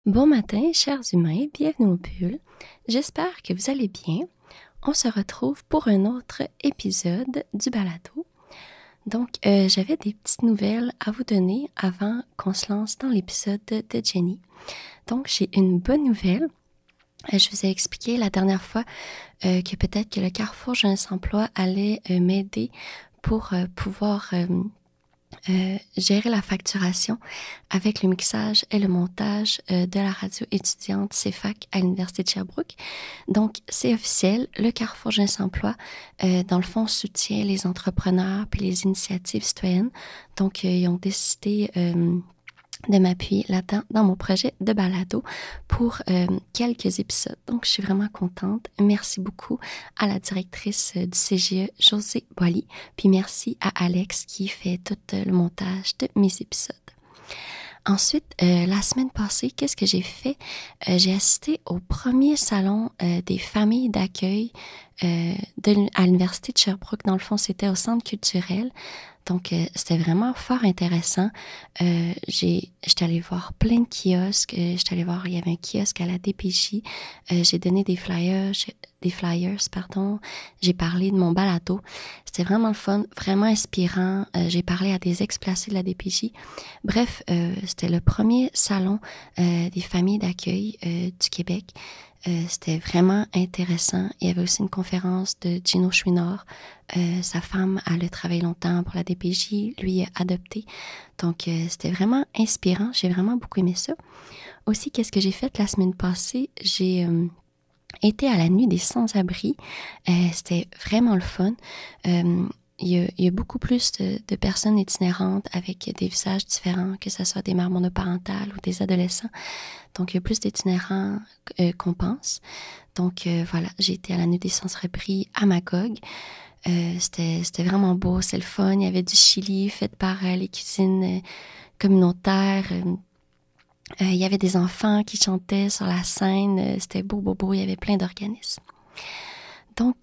Bon matin, chers humains, bienvenue au Bulle. J'espère que vous allez bien. On se retrouve pour un autre épisode du balado. Donc, j'avais des petites nouvelles à vous donner avant qu'on se lance dans l'épisode de Jenny. Donc, j'ai une bonne nouvelle. Je vous ai expliqué la dernière fois que peut-être que le Carrefour Jeunesse Emploi allait m'aider pour pouvoir gérer la facturation avec le mixage et le montage de la radio étudiante CFAC à l'Université de Sherbrooke. Donc, c'est officiel, le Carrefour Jeunesse Emploi, dans le fond, soutient les entrepreneurs et les initiatives citoyennes. Donc, ils ont décidé de m'appuyer là-dedans dans mon projet de balado pour quelques épisodes. Donc, je suis vraiment contente. Merci beaucoup à la directrice du CGE, Josée Boily, puis merci à Alex qui fait tout le montage de mes épisodes. Ensuite, la semaine passée, qu'est-ce que j'ai fait? J'ai assisté au premier salon des familles d'accueil à l'Université de Sherbrooke. Dans le fond, c'était au centre culturel. Donc, c'était vraiment fort intéressant. J'étais allée voir plein de kiosques. J'étais allée voir, il y avait un kiosque à la DPJ. J'ai donné des flyers, J'ai parlé de mon balado. C'était vraiment le fun, vraiment inspirant. J'ai parlé à des ex-placés de la DPJ. Bref, c'était le premier salon des familles d'accueil du Québec. C'était vraiment intéressant. Il y avait aussi une conférence de Gino Chouinard. Sa femme, elle a travaillé longtemps pour la DPJ. Lui a adopté. Donc, c'était vraiment inspirant. J'ai vraiment beaucoup aimé ça. Aussi, qu'est-ce que j'ai fait la semaine passée? J'ai été à la nuit des sans-abri. C'était vraiment le fun. Il y a beaucoup plus de personnes itinérantes avec des visages différents, que ce soit des mères monoparentales ou des adolescents. Donc, il y a plus d'itinérants qu'on pense. Donc, voilà, j'ai été à la nuit des sans-abri à Magog. C'était vraiment beau, c'est le fun. Il y avait du chili fait par les cuisines communautaires. Il y avait des enfants qui chantaient sur la scène. C'était beau. Il y avait plein d'organismes. Donc,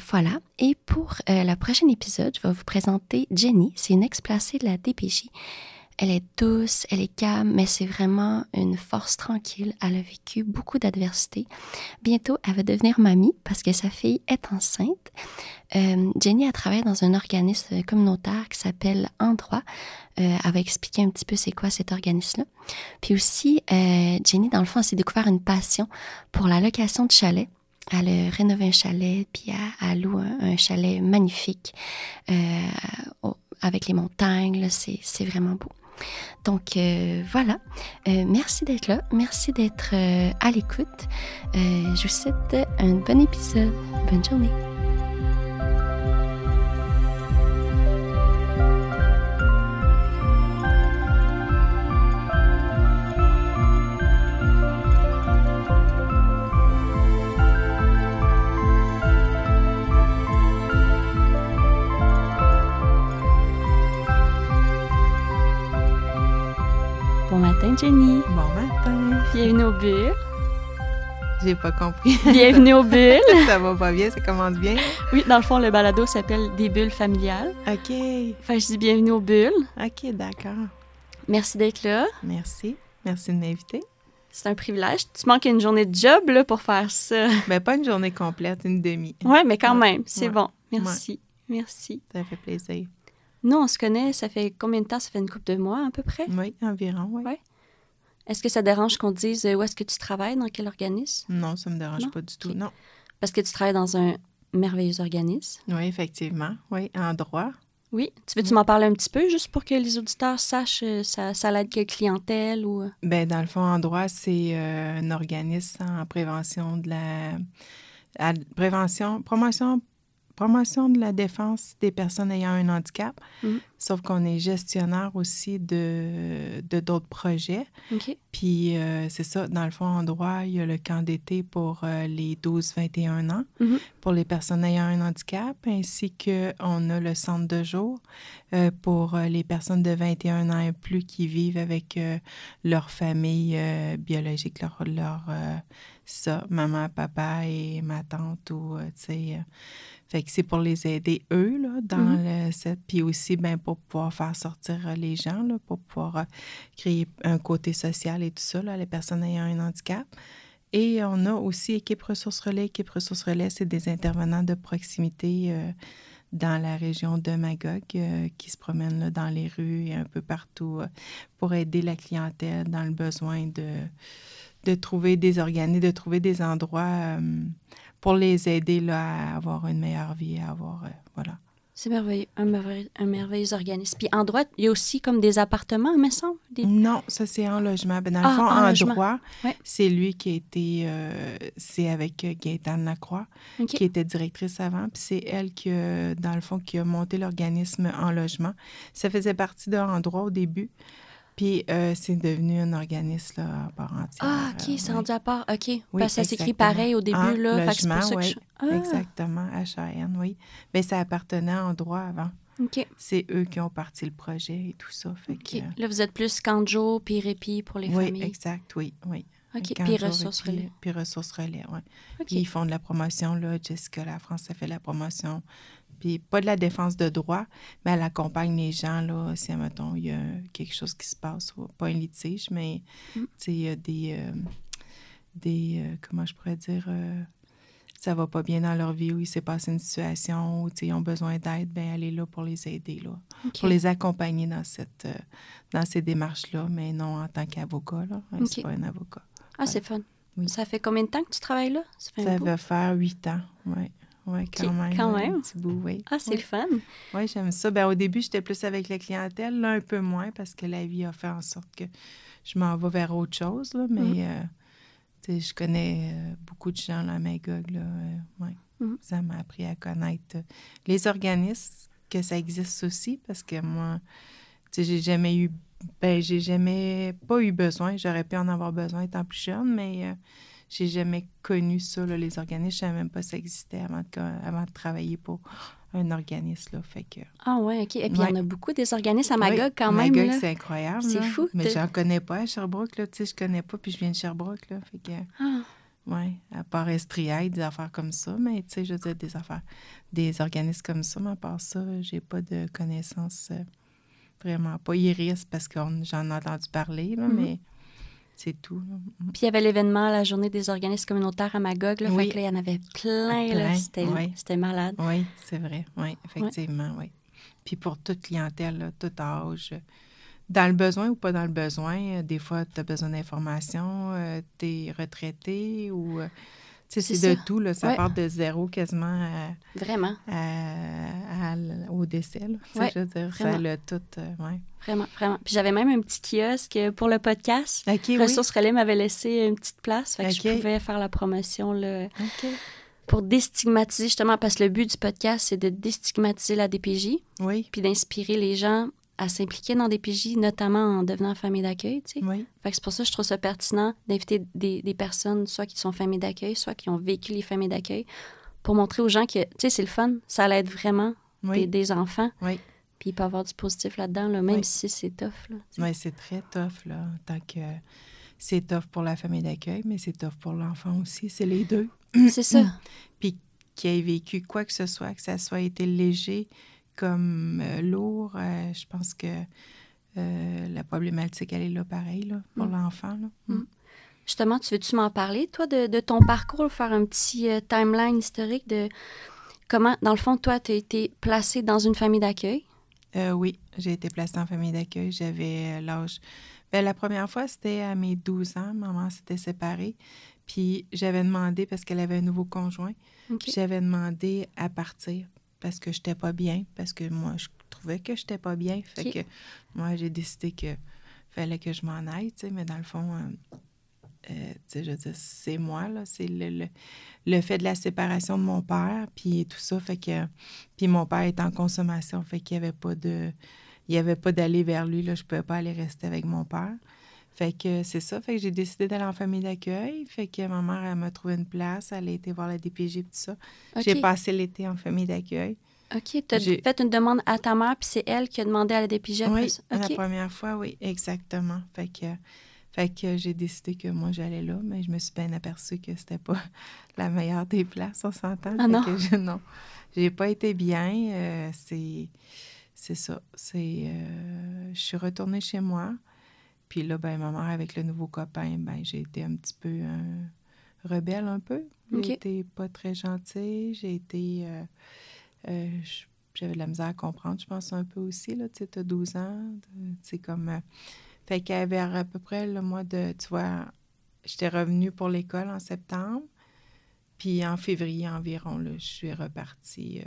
voilà. Et pour le prochain épisode, je vais vous présenter Jenny. C'est une ex-placée de la DPJ. Elle est douce, elle est calme, mais c'est vraiment une force tranquille. Elle a vécu beaucoup d'adversité. Bientôt, elle va devenir mamie parce que sa fille est enceinte. Jenny a travaillé dans un organisme communautaire qui s'appelle Endroit. Elle va expliquer un petit peu c'est quoi cet organisme-là. Puis aussi, Jenny, dans le fond, elle s'est découvert une passion pour la location de chalets. Elle a rénové un chalet, puis elle loue un chalet magnifique avec les montagnes. Là, c'est vraiment beau. Donc, voilà. Merci d'être là. Merci d'être à l'écoute. Je vous souhaite un bon épisode. Bonne journée. Bon matin, Jenny. Bon matin. Bienvenue au Bulle. J'ai pas compris. Bienvenue au Bulle. Ça va pas bien, ça commence bien. Oui, dans le fond, le balado s'appelle Des bulles familiales. OK. Enfin, je dis bienvenue au Bulle. OK, d'accord. Merci d'être là. Merci. Merci de m'inviter. C'est un privilège. Tu manques une journée de job là, pour faire ça. Ben, pas une journée complète, une demi. Oui, mais quand même, c'est ouais. bon. Merci. Ouais. Merci. Ça fait plaisir. Nous, on se connaît, ça fait combien de temps? Ça fait une couple de mois à peu près? Oui, environ, oui. Ouais. Est-ce que ça dérange qu'on te dise où est-ce que tu travailles, dans quel organisme? Non, ça me dérange pas du tout, non. Parce que tu travailles dans un merveilleux organisme. Oui, effectivement. Oui, en droit. Oui. Tu veux-tu m'en parler un petit peu, juste pour que les auditeurs sachent ça l'aide quelle clientèle ou... Ben, dans le fond, en droit, c'est un organisme en prévention de la... promotion de la défense des personnes ayant un handicap, sauf qu'on est gestionnaire aussi de d'autres projets. OK. Puis c'est ça, dans le fond, en droit, il y a le camp d'été pour les 12-21 ans, pour les personnes ayant un handicap, ainsi qu'on a le centre de jour pour les personnes de 21 ans et plus qui vivent avec leur famille biologique, leur ça, maman, papa et ma tante ou, tu sais... Fait que c'est pour les aider, eux, là, dans puis aussi, ben pour pouvoir faire sortir les gens, là, pour pouvoir créer un côté social et tout ça, là, les personnes ayant un handicap. Et on a aussi Équipe Ressources Relais. Équipe Ressources Relais, c'est des intervenants de proximité dans la région de Magog qui se promènent là, dans les rues et un peu partout pour aider la clientèle dans le besoin de trouver des organismes, de trouver des endroits pour les aider là, à avoir une meilleure vie, à avoir, voilà. C'est merveilleux, un merveilleux organisme. Puis en droit, il y a aussi comme des appartements, me semble? Non, ça c'est en logement. Ben, dans le fond, en droit, c'est lui qui a été, c'est avec Gaëtane Lacroix, qui était directrice avant, puis c'est elle qui, dans le fond, qui a monté l'organisme en logement. Ça faisait partie de En droit au début. Puis c'est devenu un organisme là, à part entière. Ah, OK, c'est rendu à part. OK. Oui, parce que ça s'écrit pareil au début, là. Logement, fait que c'est pour ça que exactement, HAN, oui. Mais ça appartenait à En droit avant. OK. C'est eux qui ont parti le projet et tout ça. Fait OK. que, là, vous êtes plus Canjo puis répit pour les familles. Oui, exact, oui. OK. Puis Ressources Relais. Puis Ressources Relais, oui. OK. Puis ils font de la promotion, là. Jessica La France, ça fait de la promotion. Puis pas de la défense de droit, mais elle accompagne les gens, là, si, admettons, il y a quelque chose qui se passe, pas un litige, mais, tu sais, il y a des comment je pourrais dire, ça va pas bien dans leur vie, ou il s'est passé une situation, ou, tu sais, ils ont besoin d'aide, bien, elle est là pour les aider, là, pour les accompagner dans ces démarches-là, mais non en tant qu'avocat, là. C'est pas un avocat. Ah, c'est fun. Oui. Ça fait combien de temps que tu travailles là? Ça va faire 8 ans, oui. Oui, quand même. Un petit bout, oui. Ah, c'est le fun. Oui, j'aime ça. Bien, au début, j'étais plus avec la clientèle, là, un peu moins, parce que la vie a fait en sorte que je m'en vais vers autre chose, là, mais tu sais, je connais beaucoup de gens là, à Magog, là, ça m'a appris à connaître les organismes, que ça existe aussi, parce que moi, tu sais, j'ai jamais pas eu besoin, j'aurais pu en avoir besoin étant plus jeune, mais j'ai jamais connu ça, là, les organismes. Je savais même pas que ça existait avant de travailler pour un organisme, là, fait que... Ah ouais, OK. Et puis, il y en a beaucoup des organismes à Magog, quand même, Magog, là. c'est incroyable, c'est là. fou. Mais j'en connais pas à Sherbrooke, là, tu sais, je connais pas, puis je viens de Sherbrooke, là, fait que... Oui, à part Estriaille, des affaires comme ça, mais, tu sais, je veux dire, des organismes comme ça, mais à part ça, j'ai pas de connaissances, vraiment pas. Iris, parce que j'en ai entendu parler, là, mais... C'est tout. Puis il y avait l'événement, la journée des organismes communautaires à Magog. Là, fait que là, il y en avait plein. Là, c'était malade. Oui, c'est vrai. Oui, effectivement, oui. Puis pour toute clientèle, là, tout âge, dans le besoin ou pas dans le besoin, des fois, tu as besoin d'informations, tu es retraité ou... tu sais, c'est de tout, là. Ça part de zéro quasiment Vraiment. Au décès, là. Je veux dire, vraiment. Ça l'a tout, Vraiment. Puis j'avais même un petit kiosque pour le podcast. Okay, Ressources Relais m'avait laissé une petite place. Fait que je pouvais faire la promotion, là, pour déstigmatiser, justement, parce que le but du podcast, c'est de déstigmatiser la DPJ. Oui. Puis d'inspirer les gens à s'impliquer dans des DPJ, notamment en devenant famille d'accueil, tu sais. Oui. Fait que c'est pour ça que je trouve ça pertinent d'inviter des personnes, soit qui sont familles d'accueil, soit qui ont vécu les familles d'accueil, pour montrer aux gens que, tu sais, c'est le fun, ça l'aide vraiment des enfants. Oui. Puis il peut y avoir du positif là-dedans, là, même si c'est tough, là. Oui, c'est très tough, là, tant que c'est tough pour la famille d'accueil, mais c'est tough pour l'enfant aussi, c'est les deux. C'est ça. Puis qu'il ait vécu quoi que ce soit, que ça soit été léger comme lourd, je pense que la problématique, elle est là pareil, là, pour l'enfant, là. Justement, tu veux-tu m'en parler, toi, de ton parcours, faire un petit timeline historique de comment, dans le fond, toi, tu as été placée dans une famille d'accueil? Oui, j'ai été placée en famille d'accueil. J'avais l'âge... Bien, la première fois, c'était à mes 12 ans. Maman s'était séparée. Puis j'avais demandé, parce qu'elle avait un nouveau conjoint, puis j'avais demandé à partir parce que je n'étais pas bien, parce que moi, je trouvais que je n'étais pas bien. Fait que moi, j'ai décidé qu'il fallait que je m'en aille, tu sais, mais dans le fond... tu sais, je veux dire, c'est moi, là, c'est le fait de la séparation de mon père, puis tout ça, fait que... Puis mon père est en consommation, fait qu'il n'y avait pas d'aller vers lui, là, je pouvais pas aller rester avec mon père. Fait que c'est ça, fait que j'ai décidé d'aller en famille d'accueil, fait que ma mère, elle m'a trouvé une place, elle a été voir la DPJ, tout ça. J'ai passé l'été en famille d'accueil. OK, tu as fait une demande à ta mère, puis c'est elle qui a demandé à la DPJ après oui, ça? La première fois, oui, exactement. Fait que j'ai décidé que moi, j'allais là, mais je me suis bien aperçue que c'était pas la meilleure des places, on s'entend. Ah non? Non. J'ai pas été bien. C'est ça. Je suis retournée chez moi. Puis là, ben ma mère, avec le nouveau copain, ben j'ai été un petit peu rebelle un peu. J'ai été pas très gentille. J'avais de la misère à comprendre, je pense, un peu aussi, là. Tu sais, t'as 12 ans. C'est comme... fait qu'à à peu près le mois de... Tu vois, j'étais revenue pour l'école en septembre. Puis en février environ, là, je suis repartie.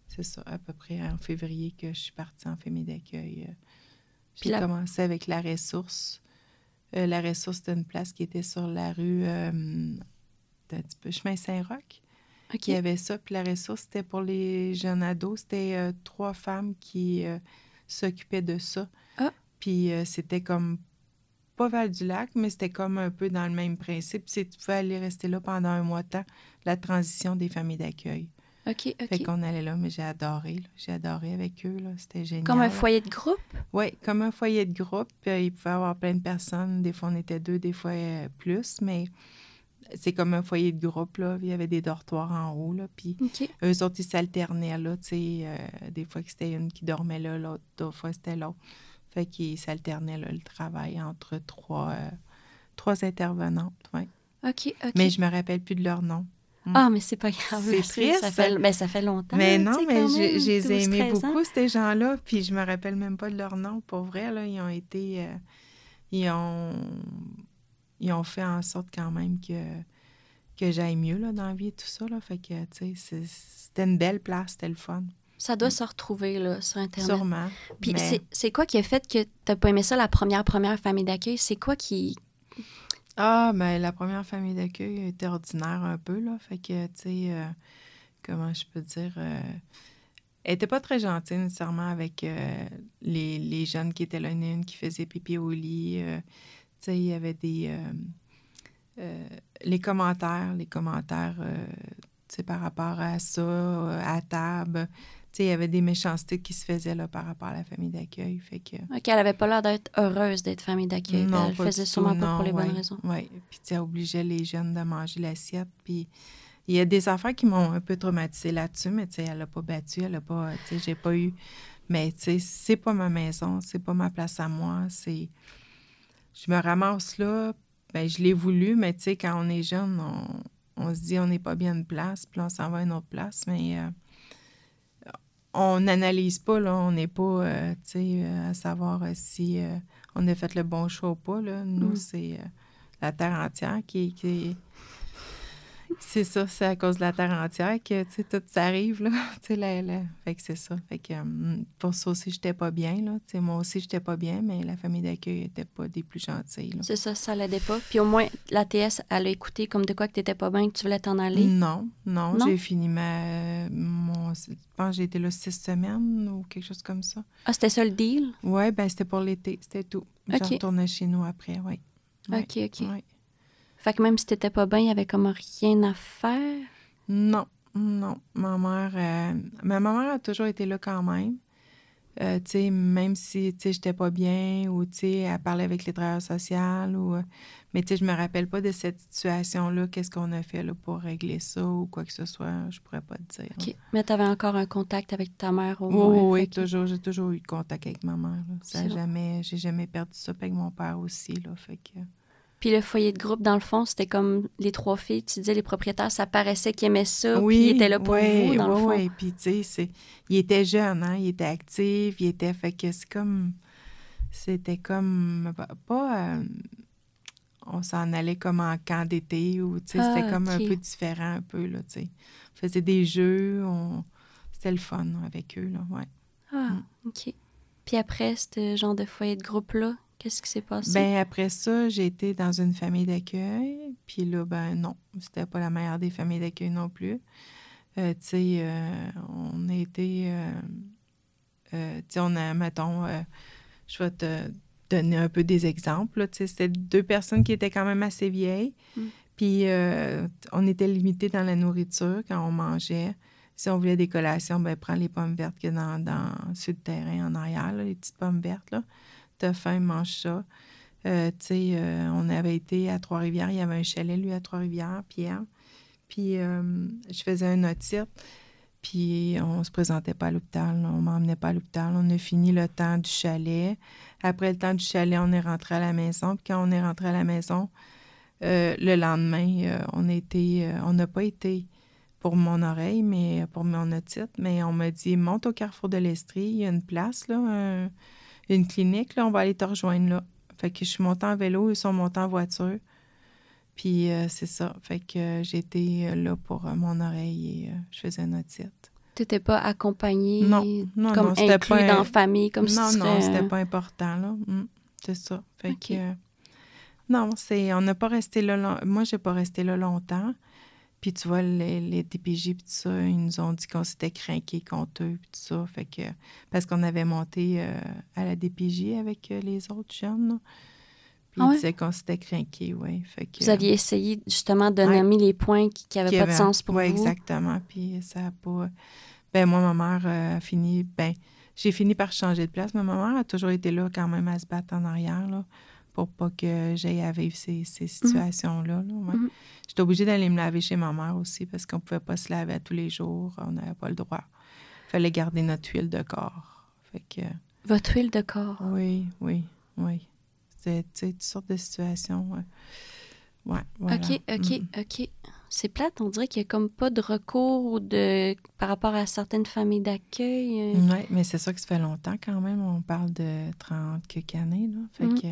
C'est ça, à peu près en février que je suis partie en famille d'accueil. J'ai commencé avec la ressource. La ressource, c'était une place qui était sur la rue un petit peu, chemin Saint-Roch. Il y avait ça. Puis la ressource, c'était pour les jeunes ados. C'était 3 femmes qui s'occupaient de ça. Puis c'était comme, pas Val-du-Lac, mais c'était comme un peu dans le même principe. Tu pouvais aller rester là pendant un mois de temps, la transition des familles d'accueil. OK. Fait qu'on allait là, mais j'ai adoré. Là. J'ai adoré avec eux. Là. C'était génial. Comme un foyer de groupe? Oui, comme un foyer de groupe. Il pouvait y avoir plein de personnes. Des fois, on était 2, des fois plus, mais c'est comme un foyer de groupe. Là. Il y avait des dortoirs en haut. Là. Puis eux autres, ils s'alternaient. Là, des fois que c'était une qui dormait là, l'autre, d'autres fois, c'était l'autre. Fait qu'ils s'alternaient là, le travail entre 3 intervenantes. Ouais. OK. Mais je me rappelle plus de leur nom. Ah, mais c'est pas grave. C'est triste. Ça fait longtemps. Mais non, mais je les ai aimés beaucoup, ces gens-là. Puis je me rappelle même pas de leur nom. Pour vrai, là, ils ont été... ils ont fait en sorte quand même que j'aille mieux là, dans la vie et tout ça. Là. Fait que, tu sais, c'était une belle place. C'était le fun. Ça doit se retrouver là, sur Internet. Sûrement. Puis c'est quoi qui a fait que t'as pas aimé ça, la première famille d'accueil? C'est quoi qui... Ah, ben la première famille d'accueil était ordinaire un peu, là. Fait que, tu sais, comment je peux dire... elle était pas très gentille, nécessairement, avec les jeunes qui étaient là. Une qui faisait pipi au lit. Tu sais, il y avait des... les commentaires, tu sais, par rapport à ça, à table... Tu sais, il y avait des méchancetés qui se faisaient là, par rapport à la famille d'accueil. Fait que... OK, elle avait pas l'air d'être heureuse d'être famille d'accueil. Non, elle faisait sûrement pas pour les bonnes raisons. Oui, puis tu sais, elle obligeait les jeunes de manger l'assiette. Puis il y a des affaires qui m'ont un peu traumatisée là-dessus, mais tu sais, elle l'a pas battu, elle a pas... Tu sais, j'ai pas eu... Mais tu sais, c'est pas ma maison, c'est pas ma place à moi, c'est... Je me ramasse là, ben je l'ai voulu, mais tu sais, quand on est jeune, on se dit on n'est pas bien de place, puis on s'en va à une autre place, mais... on n'analyse pas, là, on n'est pas, tu sais, à savoir si on a fait le bon choix ou pas, là. Nous, c'est la terre entière qui C'est ça, c'est à cause de la terre entière que, tu sais, tout ça arrive, là. Tu sais, fait que c'est ça. Fait que pour ça aussi, j'étais pas bien, là. Tu sais, moi aussi, j'étais pas bien, mais la famille d'accueil était pas des plus gentilles, là. C'est ça l'aidait pas. Puis au moins, la TS, elle a écouté comme de quoi que t'étais pas bien, que tu voulais t'en aller. Non, j'ai fini je pense que j'ai été là 6 semaines ou quelque chose comme ça. Ah, c'était ça le deal? Oui, ben c'était pour l'été, c'était tout. Je retournais chez nous après, oui. OK. Ouais. Fait que même si t'étais pas bien, il y avait comme rien à faire? Non. Ma mère a toujours été là quand même. Tu sais, même si, tu sais, j'étais pas bien ou, tu sais, elle parlait avec les travailleurs sociaux ou... mais, tu sais, je me rappelle pas de cette situation-là, qu'est-ce qu'on a fait, là, pour régler ça ou quoi que ce soit, je pourrais pas te dire. OK. Hein. Mais t'avais encore un contact avec ta mère au moins? Oui, que... toujours. J'ai toujours eu contact avec ma mère, là. J'ai jamais perdu ça, avec mon père aussi, là, fait que... Puis le foyer de groupe, dans le fond, c'était comme les 3 filles. Tu disais, les propriétaires, ça paraissait qu'ils aimaient ça, puis ils étaient là pour vous, dans le fond. Oui, puis tu sais, il était jeune, hein, il était actif, fait que c'était comme, pas, on s'en allait comme en camp d'été, ou tu sais, c'était comme un peu différent, un peu, là, tu sais. On faisait des jeux, c'était le fun avec eux, là, ouais. Ah, OK. Puis après, ce genre de foyer de groupe-là, qu'est-ce qui s'est passé? Ben après ça, j'ai été dans une famille d'accueil. Puis là, ben non, c'était pas la meilleure des familles d'accueil non plus. Tu sais, on a été... tu sais, on a, mettons, je vais te donner un peu des exemples. Tu sais, c'était 2 personnes qui étaient quand même assez vieilles. Puis on était limité dans la nourriture quand on mangeait. Si on voulait des collations, ben prends les pommes vertes qu'il y a sur le terrain en arrière, là, les petites pommes vertes, là. T'as faim, mange ça. Tu sais, on avait été à Trois-Rivières. Il y avait un chalet, lui, à Trois-Rivières, Pierre. Puis, je faisais un otite. Puis on se présentait pas à l'hôpital, on m'emmenait pas à l'hôpital. On a fini le temps du chalet. Après le temps du chalet, on est rentré à la maison. Puis quand on est rentré à la maison, le lendemain, on n'a pas été pour mon oreille, mais pour mon otite, mais on m'a dit, monte au Carrefour de l'Estrie, il y a une place, là, une clinique, là, on va aller te rejoindre là. Fait que je suis montée en vélo, ils sont montés en voiture. Puis c'est ça. Fait que j'ai été là pour mon oreille et je faisais une otite. Tu n'étais pas accompagnée, non, c'était inclus dans la famille, comme si non, tu serais... Non, c'était pas important, là. C'est ça. Fait que... non, on n'a pas resté là... Moi, j'ai pas resté là longtemps. Puis tu vois, les DPJ, puis tout ça, ils nous ont dit qu'on s'était craqué contre eux, puis tout ça. Fait que... Parce qu'on avait monté à la DPJ avec les autres jeunes, là. Puis ils disaient qu'on s'était craqué, oui. Fait que... Vous aviez essayé, justement, de nommer les points qui n'avaient pas de sens pour vous. Oui, exactement. Puis ça n'a pas... Ben moi, ma mère a fini... Ben, j'ai fini par changer de place, mais ma mère a toujours été là quand même à se battre en arrière, là, pour pas que j'aille à vivre ces situations-là. Là, ouais. J'étais obligée d'aller me laver chez ma mère aussi parce qu'on pouvait pas se laver à tous les jours. On n'avait pas le droit. Il fallait garder notre huile de corps. Fait que... Votre huile de corps? Oui. C'est toutes sortes de situations. Ouais, voilà. OK. C'est plate, on dirait qu'il n'y a comme pas de recours par rapport à certaines familles d'accueil. Oui, mais c'est sûr que ça fait longtemps quand même. On parle de 30 quelques années, là. Fait que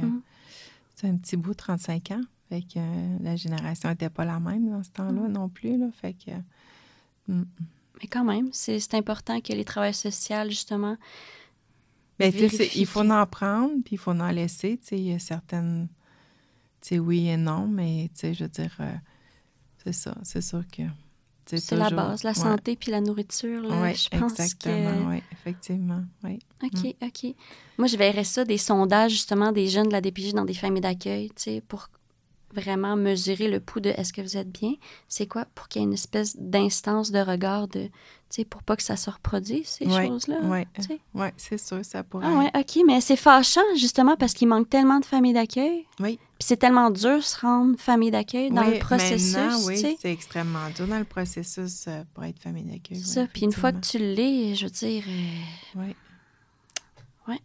c'est un petit bout, 35 ans. Fait que la génération n'était pas la même dans ce temps-là non plus, là. Fait que... Mais quand même, c'est important que les travailleurs sociaux, justement... Bien, il faut en prendre, puis il faut en laisser. Il y a certaines... oui et non, mais je veux dire... c'est ça, c'est sûr que... C'est toujours... la base, la santé puis la nourriture, là, oui, je pense exactement, oui, effectivement, oui. OK. Moi, je verrais ça, des sondages, justement, des jeunes de la DPJ dans des familles d'accueil, tu sais, pour vraiment mesurer le pouls de est-ce que vous êtes bien? C'est quoi? Pour qu'il y ait une espèce d'instance de regard de, tu sais, pour pas que ça se reproduise, ces choses-là. Oui, c'est sûr, ça pourrait... Ah oui, OK, mais c'est fâchant, justement, parce qu'il manque tellement de familles d'accueil. Oui. Puis c'est tellement dur de se rendre famille d'accueil dans le processus, maintenant, tu sais. C'est extrêmement dur dans le processus pour être famille d'accueil. C'est ça, puis une fois que tu l'es, je veux dire... Oui. Oui,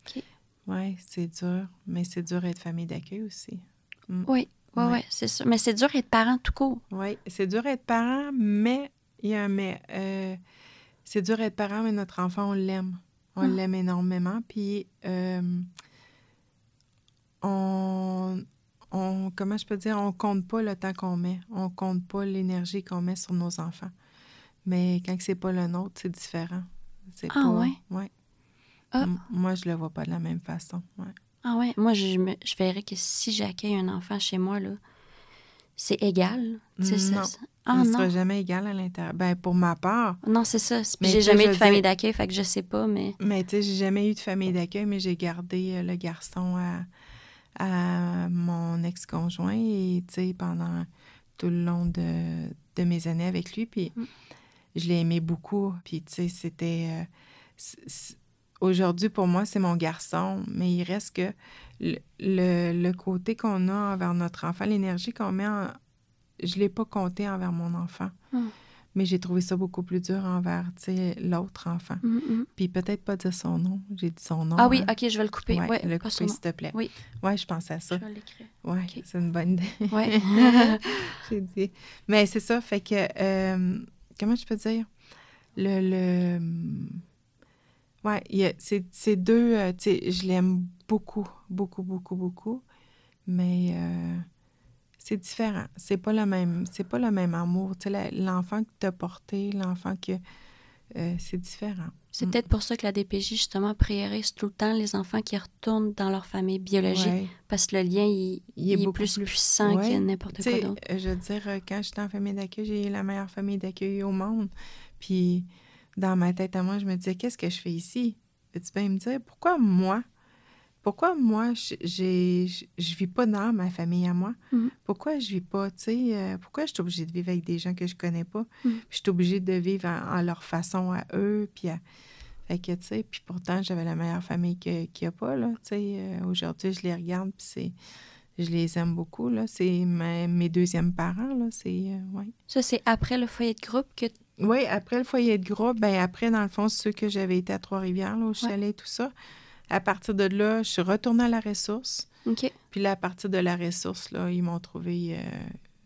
OK. Oui, c'est dur, mais c'est dur d'être famille d'accueil aussi. Oui, c'est sûr. Mais c'est dur d'être parent tout court. Oui, c'est dur d'être parent, mais il y a un mais. C'est dur d'être parent, mais notre enfant, on l'aime. On l'aime énormément. Puis, comment je peux dire, on compte pas le temps qu'on met. On compte pas l'énergie qu'on met sur nos enfants. Mais quand c'est pas le nôtre, c'est différent. Oui? Ouais. Moi, je le vois pas de la même façon. Ouais. Ah ouais, moi, je verrais que si j'accueille un enfant chez moi, là, c'est égal. Non, il ne sera jamais égal à l'intérieur. Ben, pour ma part... Non, c'est ça. Mais j'ai jamais eu de famille d'accueil, fait que je sais pas, mais... Mais tu sais, j'ai jamais eu de famille d'accueil, mais j'ai gardé le garçon à mon ex-conjoint et, tu sais, pendant tout le long de mes années avec lui, puis je l'ai aimé beaucoup. Puis, tu sais, c'était... Aujourd'hui, pour moi, c'est mon garçon, mais il reste que le côté qu'on a envers notre enfant, l'énergie qu'on met je ne l'ai pas compté envers mon enfant, mais j'ai trouvé ça beaucoup plus dur envers, tu sais, l'autre enfant. Puis peut-être pas dire son nom. J'ai dit son nom. Ah oui, OK, je vais le couper. Oui, ouais, le couper, s'il te plaît. Oui, je pensais à ça. Je vais l'écrire. Oui, okay. C'est une bonne idée. Oui. J'ai dit. Mais c'est ça, fait que, comment je peux dire? Oui, c'est deux, tu sais, je l'aime beaucoup, mais c'est différent. C'est pas le même amour. Tu sais, l'enfant que tu as porté, l'enfant que... c'est différent. C'est peut-être pour ça que la DPJ, justement, priorise tout le temps les enfants qui retournent dans leur famille biologique, parce que le lien, il est plus puissant que n'importe quoi d'autre. Je veux dire, quand j'étais en famille d'accueil, j'ai eu la meilleure famille d'accueil au monde. Puis, dans ma tête à moi, je me disais, qu'est-ce que je fais ici? Tu peux me dire, pourquoi moi, je vis pas dans ma famille à moi? Pourquoi je vis pas, tu sais, pourquoi je suis obligée de vivre avec des gens que je connais pas? Puis je suis obligée de vivre en leur façon à eux, puis fait que, tu sais, puis pourtant, j'avais la meilleure famille qu'il n'y a pas, là, tu sais. Aujourd'hui, je les regarde, puis je les aime beaucoup, là. C'est mes deuxièmes parents, là, c'est, ouais. Ça, c'est après le foyer de groupe que Oui, après le foyer de groupe, ben après, dans le fond, ceux que j'avais été à Trois-Rivières, là, au chalet et tout ça, à partir de là, je suis retournée à la ressource. OK. Puis là, à partir de la ressource, là, ils m'ont trouvé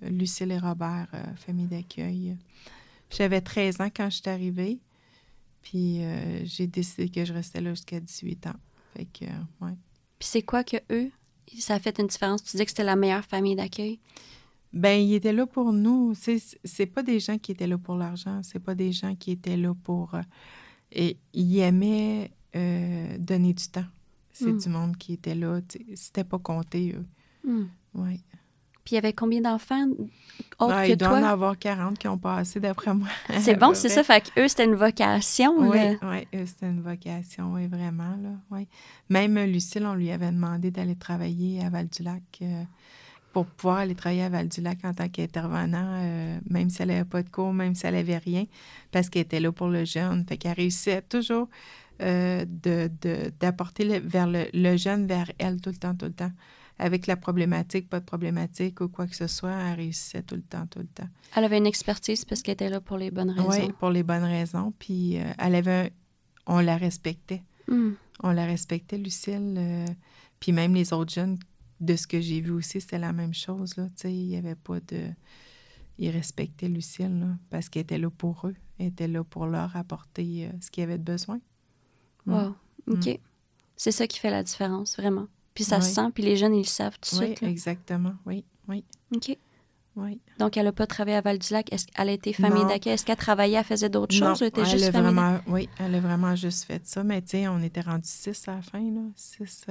Lucille et Robert, famille d'accueil. J'avais 13 ans quand je suis arrivée. Puis j'ai décidé que je restais là jusqu'à 18 ans. Fait que, ouais. Puis c'est quoi que eux, ça a fait une différence? Tu disais que c'était la meilleure famille d'accueil? Ben, ils étaient là pour nous. C'est pas des gens qui étaient là pour l'argent. C'est pas des gens qui étaient là pour... et ils aimaient donner du temps. C'est du monde qui était là. C'était pas compté, eux. Oui. Puis il y avait combien d'enfants autres que Il doit toi? en avoir 40 qui ont passé, d'après moi. C'est bon, c'est ça. Fait qu'eux, c'était une vocation, Oui, là. oui, c'était une vocation, oui, vraiment, là, oui. Même Lucille, on lui avait demandé d'aller travailler à Val-du-Lac pour pouvoir aller travailler à Val-du-Lac en tant qu'intervenant, même si elle n'avait pas de cours, même si elle n'avait rien, parce qu'elle était là pour le jeune. Fait qu'elle réussissait toujours d'apporter le jeune vers elle tout le temps, tout le temps. Avec la problématique, pas de problématique ou quoi que ce soit, elle réussissait tout le temps, tout le temps. Elle avait une expertise parce qu'elle était là pour les bonnes raisons. Oui, pour les bonnes raisons. Puis on la respectait. On la respectait, Lucille. Puis même les autres jeunes, de ce que j'ai vu aussi, c'était la même chose, là. Tu sais, il n'y avait pas de... Ils respectaient Lucille, là, parce qu'elle était là pour eux. Elle était là pour leur apporter ce qu'ils avaient de besoin. Wow. OK. C'est ça qui fait la différence, vraiment. Puis ça se sent, puis les jeunes, ils le savent tout de suite. Oui, exactement. Oui, oui. OK. Oui. Donc, elle n'a pas travaillé à Val-du-Lac. Est-ce qu'elle a été famille d'accueil? Est-ce qu'elle travaillait, elle faisait d'autres choses ou elle était juste famille d'accueil? Oui, elle a vraiment juste fait ça. Mais tu sais, on était rendus 6 à la fin, là. 6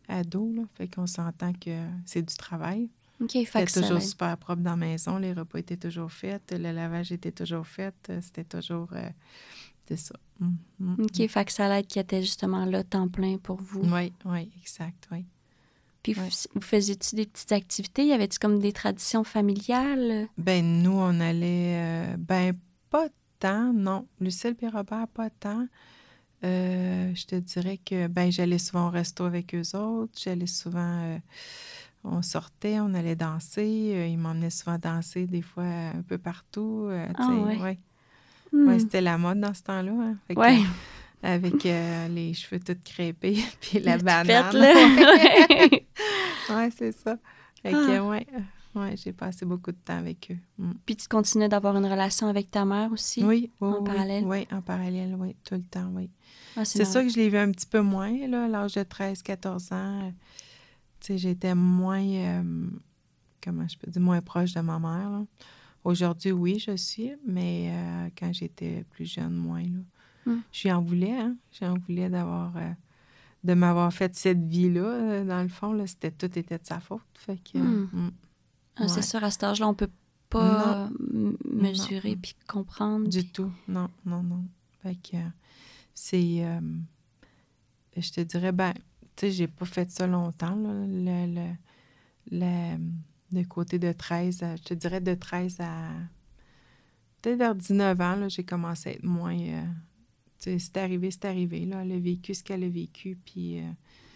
ados, là. Fait qu'on s'entend que c'est du travail. OK, c'était toujours super propre dans la maison. Les repas étaient toujours faits. Le lavage était toujours fait. C'était toujours... c'est ça. OK, fait que ça l'aide qui était justement là, temps plein pour vous. Oui, oui, exact, oui. Puis vous faisiez-tu des petites activités? Y avait-tu comme des traditions familiales? Ben nous, on allait... pas tant, non. Lucille et Robert, pas tant. Je te dirais que j'allais souvent au resto avec eux autres. J'allais souvent... on sortait, on allait danser. Ils m'emmenaient souvent danser, des fois, un peu partout. Ouais. Ouais, c'était la mode dans ce temps-là. Hein. Ouais. Avec les cheveux tout crêpés, puis la banane. Fête, là. Ouais, c'est ça. Fait que, ouais, j'ai passé beaucoup de temps avec eux. Puis tu continuais d'avoir une relation avec ta mère aussi? Oui, en parallèle? Oui, en parallèle, oui, tout le temps, oui. Ah, c'est ça que je l'ai vu un petit peu moins, là, à l'âge de 13-14 ans. Tu sais, j'étais moins, comment je peux dire, moins proche de ma mère, là. Aujourd'hui, oui, je suis, mais quand j'étais plus jeune, moins, là. Je lui en voulais, hein. J'en voulais de m'avoir fait cette vie-là. Dans le fond, là, tout était de sa faute. Fait que... C'est sûr, à cet âge-là, on peut pas mesurer puis comprendre. Du tout. Non. Fait que c'est... je te dirais, tu sais, j'ai pas fait ça longtemps, là, le côté de 13 je te dirais de 13 à... Peut-être vers 19 ans, là, j'ai commencé à être moins... tu sais, c'est arrivé, là. Elle a vécu ce qu'elle a vécu, puis...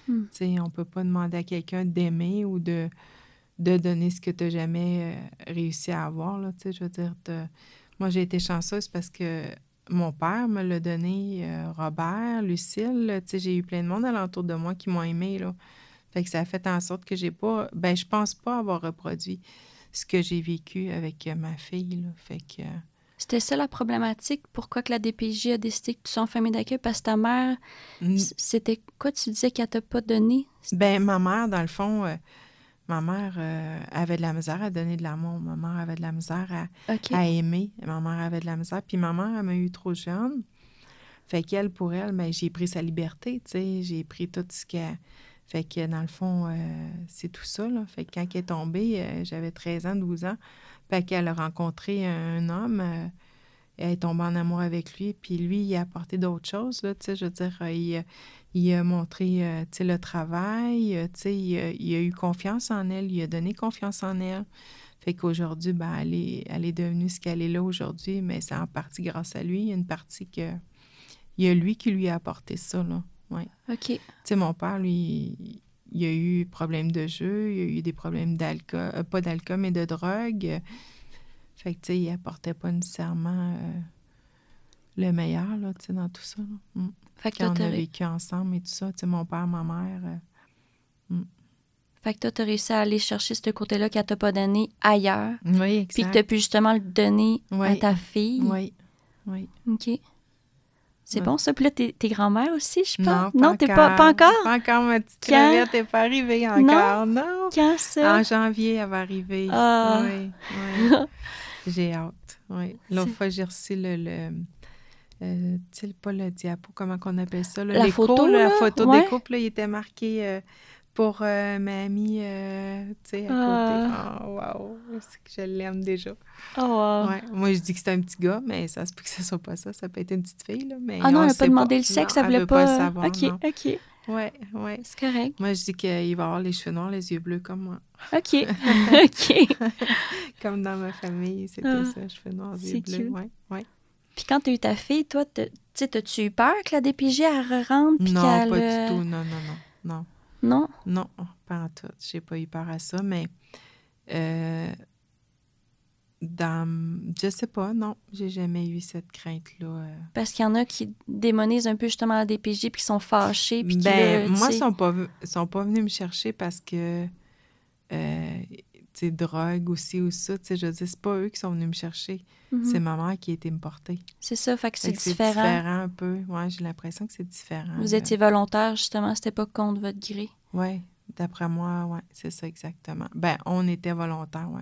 tu sais, on peut pas demander à quelqu'un d'aimer ou de donner ce que tu n'as jamais réussi à avoir, là, tu sais, je veux dire, moi, j'ai été chanceuse parce que mon père me l'a donné, Robert, Lucille, tu sais, j'ai eu plein de monde alentour de moi qui m'ont aimé, là. Fait que ça a fait en sorte que j'ai pas... je pense pas avoir reproduit ce que j'ai vécu avec ma fille, là. Fait que... C'était ça la problématique? Pourquoi que la DPJ a décidé que tu sois en famille d'accueil? Parce que ta mère, c'était quoi tu disais qu'elle t'a pas donné? Ma mère, dans le fond... ma mère avait de la misère à donner de l'amour. Ma mère avait de la misère à aimer. Ma mère avait de la misère. Puis ma mère, elle m'a eu trop jeune. Fait qu'elle, pour elle, j'ai pris sa liberté, tu sais. J'ai pris tout ce qu'elle... Fait que, dans le fond, c'est tout ça, là. Fait que quand elle est tombée, j'avais 13 ans, 12 ans. Fait qu'elle a rencontré un homme. Elle est tombée en amour avec lui. Puis lui, il a apporté d'autres choses, là, tu sais. Je veux dire, il a montré, tu sais, le travail. Tu sais, il a eu confiance en elle. Il a donné confiance en elle. Fait qu'aujourd'hui, elle est devenue ce qu'elle est là aujourd'hui. Mais c'est en partie grâce à lui. Il y a une partie que... Il y a lui qui lui a apporté ça, là. Ouais. OK. Tu sais, mon père, lui, il a eu problème de jeu, il a eu des problèmes d'alcool, pas d'alcool, mais de drogue. Fait que, tu sais, il apportait pas nécessairement le meilleur, là, tu sais, dans tout ça. Fait que quand on a vécu ensemble et tout ça, tu sais, mon père, ma mère... Fait que toi, t'as réussi à aller chercher ce côté-là qu'elle t'a pas donné ailleurs. Oui, exact. Puis que t'as pu justement le donner à ta fille. Oui. OK. C'est bon, ça. Puis là, t'es grand-mère aussi, je pense? Non, t'es pas encore? Pas encore, ma petite crevette n'est pas arrivée encore. Non. Quand ça? En janvier, elle va arriver. Ah. Oui. J'ai hâte. Oui. L'autre fois, j'ai reçu tu sais, pas le diapo, comment qu'on appelle ça? Là, la photo des couples, là, il était marqué pour ma amie, tu sais, à côté. Oh, wow! C'est que je l'aime déjà. Oh, wow. Ouais. Moi, je dis que c'est un petit gars, mais ça se peut que ce soit pas ça. Ça peut être une petite fille, là. Mais non, elle n'a pas demandé le sexe, elle voulait pas... savoir, OK. Oui. C'est correct. Moi, je dis qu'il va avoir les cheveux noirs, les yeux bleus comme moi. OK. OK. Comme dans ma famille, c'était ça, cheveux noirs, yeux bleus. Oui. Puis quand tu as eu ta fille, toi, t'as-tu eu peur que la DPJ, elle rentre? Non, pas du tout. Non. Non? Non, pas en tout. J'ai pas eu peur à ça, mais je sais pas, non, j'ai jamais eu cette crainte-là. Parce qu'il y en a qui démonisent un peu justement la DPJ puis qui sont fâchés. Puis moi, ils sont pas venus me chercher parce que, tu sais, drogue aussi ou ça, tu sais, je veux dire, c'est pas eux qui sont venus me chercher. C'est ma mère qui a été me porter. C'est ça, fait que c'est différent. C'est différent un peu. Ouais, j'ai l'impression que c'est différent. Vous étiez volontaire, justement, c'était pas contre votre gré. Oui, d'après moi, oui, c'est ça exactement. Ben, on était volontaires, oui.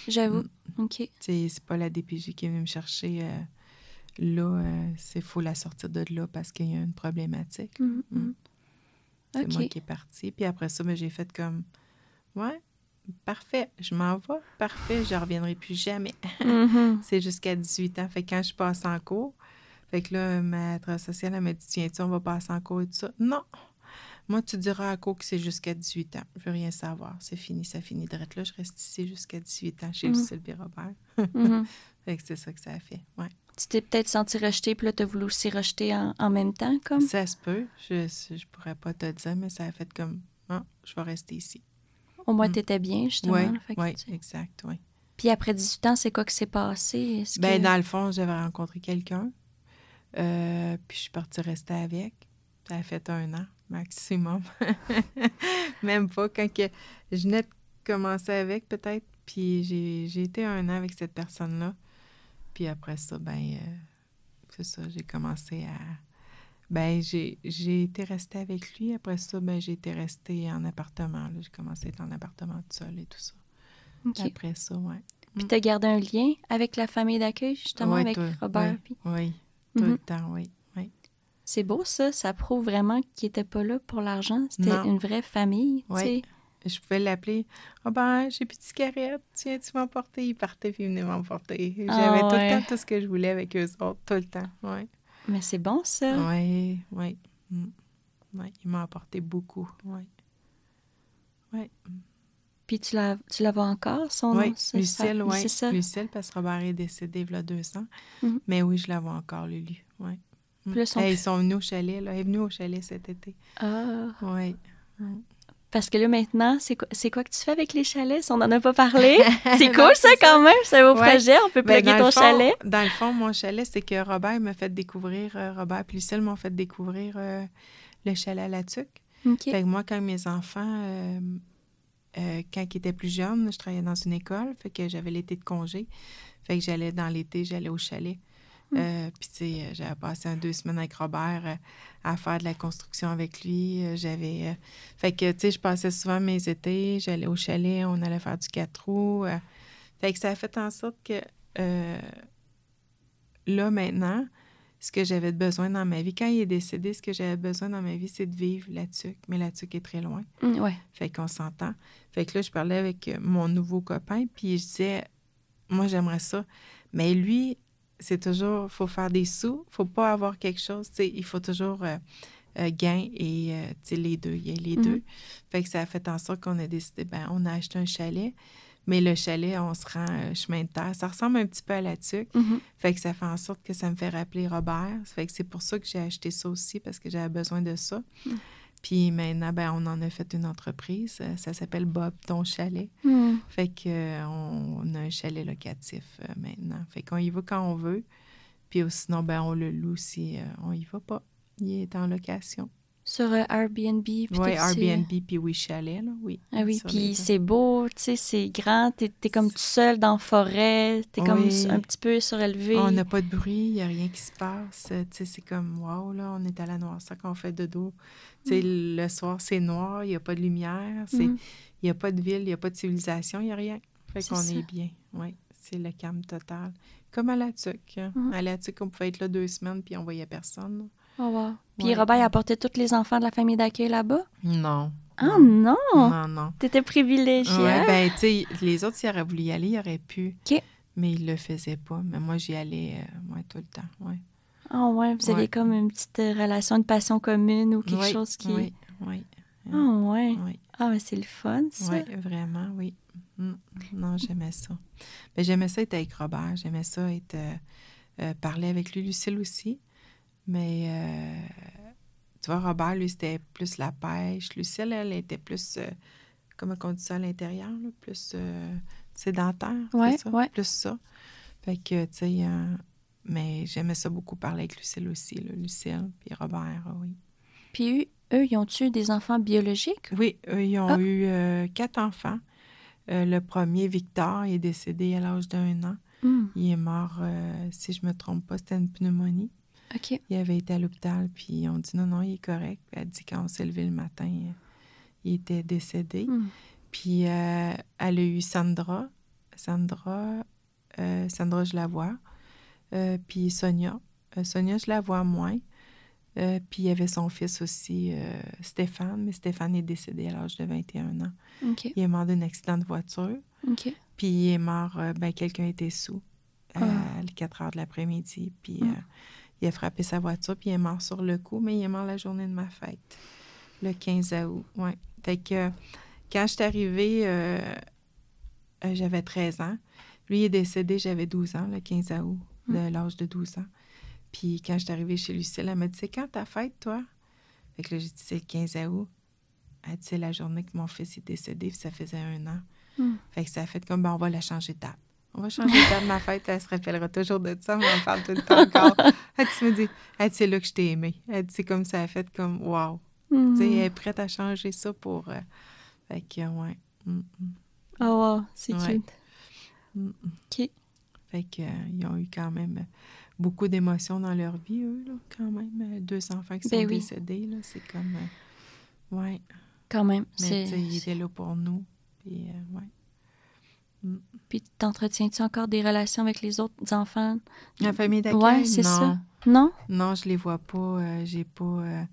J'avoue. OK. C'est pas la DPJ qui est venue me chercher là. Il faut la sortir de là parce qu'il y a une problématique. C'est moi qui est partie. Puis après ça, j'ai fait comme, ouais, parfait, je m'en vais, parfait, je reviendrai plus jamais. C'est jusqu'à 18 ans. Fait que quand je passe en cours, fait que là, ma travailleuse sociale, elle m'a dit, tiens-tu, on va passer en cours et tout ça. Non! Moi, tu diras à cours que c'est jusqu'à 18 ans. Je veux rien savoir. C'est fini, ça finit de là. Je reste ici jusqu'à 18 ans chez Sylvie Robert. Fait que c'est ça que ça a fait, ouais. Tu t'es peut-être senti rejeté, puis là, t'as voulu aussi rejeter en même temps, comme? Ça se peut. Je pourrais pas te dire, mais ça a fait comme, non, je vais rester ici. Au moins, t'étais bien, justement. Oui, exact, oui. Puis après 18 ans, c'est quoi qui s'est passé? Dans le fond, j'avais rencontré quelqu'un, puis je suis partie rester avec. Ça a fait 1 an, maximum. Même pas. Quand je venais de commencer avec, peut-être, puis j'ai été 1 an avec cette personne-là. Puis après ça, c'est ça, j'ai commencé à... j'ai été restée avec lui. Après ça, j'ai été restée en appartement. J'ai commencé à être en appartement toute seule et tout ça. Okay. Après ça, oui. Puis tu as gardé un lien avec la famille d'accueil, justement, avec Robert? Oui, tout le temps, oui. C'est beau, ça. Ça prouve vraiment qu'il n'était pas là pour l'argent. C'était une vraie famille, tu sais. Je pouvais l'appeler. « Robert, j'ai plus de cigarette. Tiens, tu m'emporter. » Il partait puis il venait m'emporter. J'avais tout le temps tout ce que je voulais avec eux autres. Tout le temps, oui. Mais c'est bon, ça. Oui. Il m'a apporté beaucoup, oui. Puis tu la vois encore, son nom? Lucille, oui. C'est ça. Lucille, parce que Robert est décédé il y a 2 ans. Mais oui, je la vois encore, Lulu, oui. Ils sont venus au chalet, là. Elle est venue au chalet cet été. Ah! Oui. Parce que là, maintenant, c'est quoi que tu fais avec les chalets? On n'en a pas parlé. C'est cool, ça, quand même. C'est un beau projet. On peut plugger ton chalet. Dans le fond, mon chalet, c'est que Robert m'a fait découvrir... Robert et Lucille m'ont fait découvrir le chalet à la Tuque. Okay. Fait que moi, quand mes enfants... quand ils étaient plus jeunes, je travaillais dans une école. Fait que j'avais l'été de congé. Fait que j'allais au chalet. Puis, tu sais, j'avais passé 2 semaines avec Robert à faire de la construction avec lui. Fait que, tu sais, je passais souvent mes étés, j'allais au chalet, on allait faire du 4 roues. Fait que ça a fait en sorte que, là, maintenant, ce que j'avais besoin dans ma vie, quand il est décédé, ce que j'avais besoin dans ma vie, c'est de vivre la Tuque. Mais la Tuque est très loin. Fait qu'on s'entend. Fait que là, je parlais avec mon nouveau copain, puis je disais, moi, j'aimerais ça. Mais lui... c'est toujours, il faut faire des sous, il ne faut pas avoir quelque chose, tu sais, il faut toujours gain et, tu sais, les deux, il y a les deux. Fait que ça a fait en sorte qu'on a décidé, on a acheté un chalet, mais le chalet, on se rend chemin de terre. Ça ressemble un petit peu à la Tuque, fait que ça fait en sorte que ça me fait rappeler Robert. Fait que c'est pour ça que j'ai acheté ça aussi, parce que j'avais besoin de ça. Puis maintenant, ben, on en a fait une entreprise. Ça s'appelle Bob Ton Chalet. Fait qu'on a un chalet locatif maintenant. Fait qu'on y va quand on veut. Puis sinon, ben, on le loue si on y va pas. Il est en location. Sur Airbnb. Oui, Airbnb, puis oui, chalet, là, oui. Ah oui, puis c'est beau, tu sais, c'est grand. T'es comme tout seul dans la forêt. T'es comme un petit peu surélevé. On n'a pas de bruit, il n'y a rien qui se passe. Tu sais, c'est comme, wow, là, on est à la noirceur quand on fait dodo. Tu sais, le soir, c'est noir, il n'y a pas de lumière. Il n'y a pas de ville, il n'y a pas de civilisation, il n'y a rien. Fait qu'on est bien, oui. C'est le calme total. Comme à la Tuque. À la Tuque, on pouvait être là 2 semaines, puis on voyait personne. Oh wow. Puis Robert, il apportait tous les enfants de la famille d'accueil là-bas? Non. Ah non? Non. T'étais privilégiée. Oui, ben tu sais, les autres, s'ils auraient voulu y aller, ils auraient pu. OK. Mais ils le faisaient pas. Mais moi, j'y allais tout le temps, oui. Ah ouais, vous aviez comme une petite relation de passion commune ou quelque chose qui... Oui. Ah ouais. Oui. Ah, mais c'est le fun, ça. Oui, vraiment, oui. Non, j'aimais ça. Ben, j'aimais ça être avec Robert. J'aimais ça être... parler avec lui. Lucille aussi. Mais, tu vois, Robert, lui, c'était plus la pêche. Lucille, elle était plus, comment on dit ça à l'intérieur, là? Plus sédentaire, c'est ça? Ouais. Plus ça. Fait que, tu sais, mais j'aimais ça beaucoup parler avec Lucille aussi, là. Lucille, puis Robert, oui. Puis eux, ils ont-tu des enfants biologiques? Oui, eux, ils ont eu 4 enfants. Le premier, Victor, il est décédé à l'âge d'1 an. Il est mort, si je me trompe pas, c'était une pneumonie. OK. Il avait été à l'hôpital, puis on dit non, il est correct. Puis elle dit quand on s'est levé le matin, il était décédé. Puis elle a eu Sandra. Sandra, je la vois. Puis Sonia. Sonia, je la vois moins. Puis il y avait son fils aussi, Stéphane. Mais Stéphane est décédé à l'âge de 21 ans. OK. Il est mort d'un accident de voiture. OK. Puis il est mort, quelqu'un était sous à 4 heures de l'après-midi. Puis il a frappé sa voiture, puis il est mort sur le coup, mais il est mort la journée de ma fête, le 15 août. Ouais. Fait que quand je suis arrivée, j'avais 13 ans. Lui, il est décédé, j'avais 12 ans, le 15 août, de l'âge de 12 ans. Puis quand je suis arrivée chez Lucille, elle m'a dit « C'est quand ta fête, toi? » Fait que là, j'ai dit « C'est le 15 août. » Elle dit « C'est la journée que mon fils est décédé, puis ça faisait 1 an. Fait que ça a fait comme « on va la changer de date. » On va changer de date de ma fête, elle se rappellera toujours de ça, mais on en parle tout le temps encore. Elle me dit, c'est là que je t'ai aimé. Elle dit, c'est comme ça, elle a fait comme, wow. Tu sais, elle est prête à changer ça pour... fait que, ouais. Oh wow, c'est cute. OK. Fait que, ils ont eu quand même beaucoup d'émotions dans leur vie, eux, là, quand même. 2 enfants qui sont décédés, là, c'est comme... ouais. Quand même. Mais, tu sais, ils étaient là pour nous, puis, ouais. Puis, t'entretiens-tu encore des relations avec les autres enfants? La famille d'accueil? Oui, c'est ça. Non? Non, je les vois pas. J'ai pas...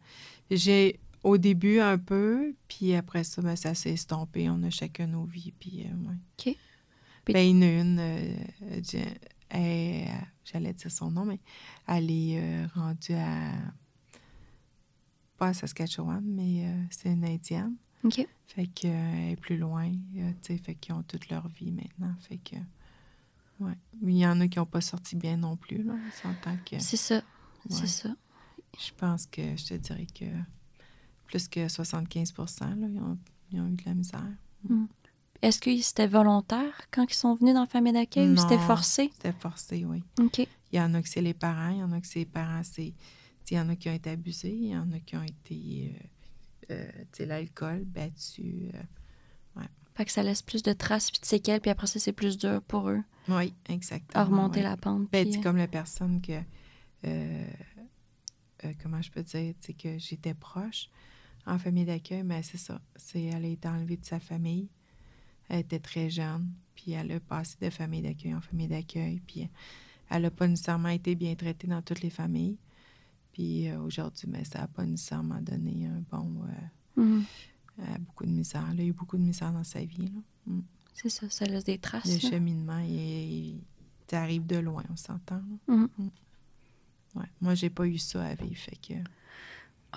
j'ai au début un peu, puis après ça, ben, ça s'est estompé. On a chacun nos vies, puis ouais. OK. Puis... Ben, il y en a une, j'allais dire son nom, mais elle est rendue à... pas à Saskatchewan, mais c'est une Indienne. OK. Fait qu'elle est plus loin, tu sais, fait qu'ils ont toute leur vie maintenant, fait que... ouais. Mais il y en a qui n'ont pas sorti bien non plus, là, on s'entend que... C'est ça, ouais. c'est ça. Je pense que, je te dirais que plus que 75%, là, ils ont eu de la misère. Est-ce que c'était volontaire quand ils sont venus dans la famille d'accueil ou c'était forcé? C'était forcé, oui. OK. Il y en a que c'est les parents, il y en a que c'est les parents, c'est... il y en a qui ont été abusés, il y en a qui ont été... tu sais, l'alcool, battu. Ouais. Fait que ça laisse plus de traces puis de séquelles, puis après ça, c'est plus dur pour eux. Oui, exactement. À remonter la pente. Ben, puis... comme la personne que... comment je peux dire? Tu sais, que j'étais proche en famille d'accueil, mais c'est ça. Elle a été enlevée de sa famille. Elle était très jeune, puis elle a passé de famille d'accueil en famille d'accueil, puis elle n'a pas nécessairement été bien traitée dans toutes les familles. Puis aujourd'hui, mais ça n'a pas nécessairement donné un bon... beaucoup de misère. Elle a eu beaucoup de misère dans sa vie. Là. C'est ça, ça laisse des traces. Le cheminement, il arrive de loin, on s'entend. Ouais. Moi, j'ai pas eu ça à vivre, fait que...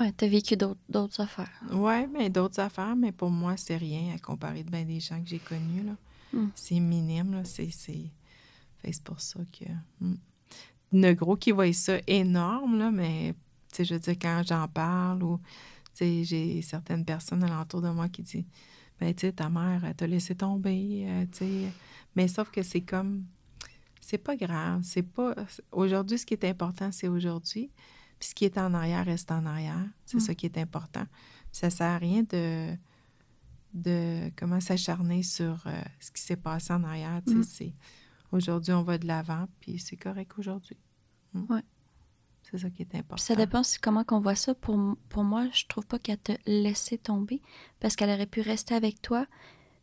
Ouais, t'as vécu d'autres affaires. Ouais, mais d'autres affaires, mais pour moi, c'est rien à comparer de bien des gens que j'ai connus, là. C'est minime, là. C'est pour ça que... Le gros qui voit ça énorme, là, mais, tu sais, je veux dire, quand j'en parle ou... sais, j'ai certaines personnes alentour de moi qui disent, ben, tu sais, ta mère, elle t'a laissé tomber, tu sais. Mais sauf que c'est comme, c'est pas grave, c'est pas... Aujourd'hui, ce qui est important, c'est aujourd'hui. Puis ce qui est en arrière reste en arrière. C'est ça qui est important. Puis ça sert à rien de comment s'acharner sur ce qui s'est passé en arrière. Tu sais, aujourd'hui, on va de l'avant, puis c'est correct aujourd'hui. Ouais. C'est ça qui est important. Puis ça dépend comment qu'on voit ça. Pour moi, je trouve pas qu'elle t'a laissé tomber parce qu'elle aurait pu rester avec toi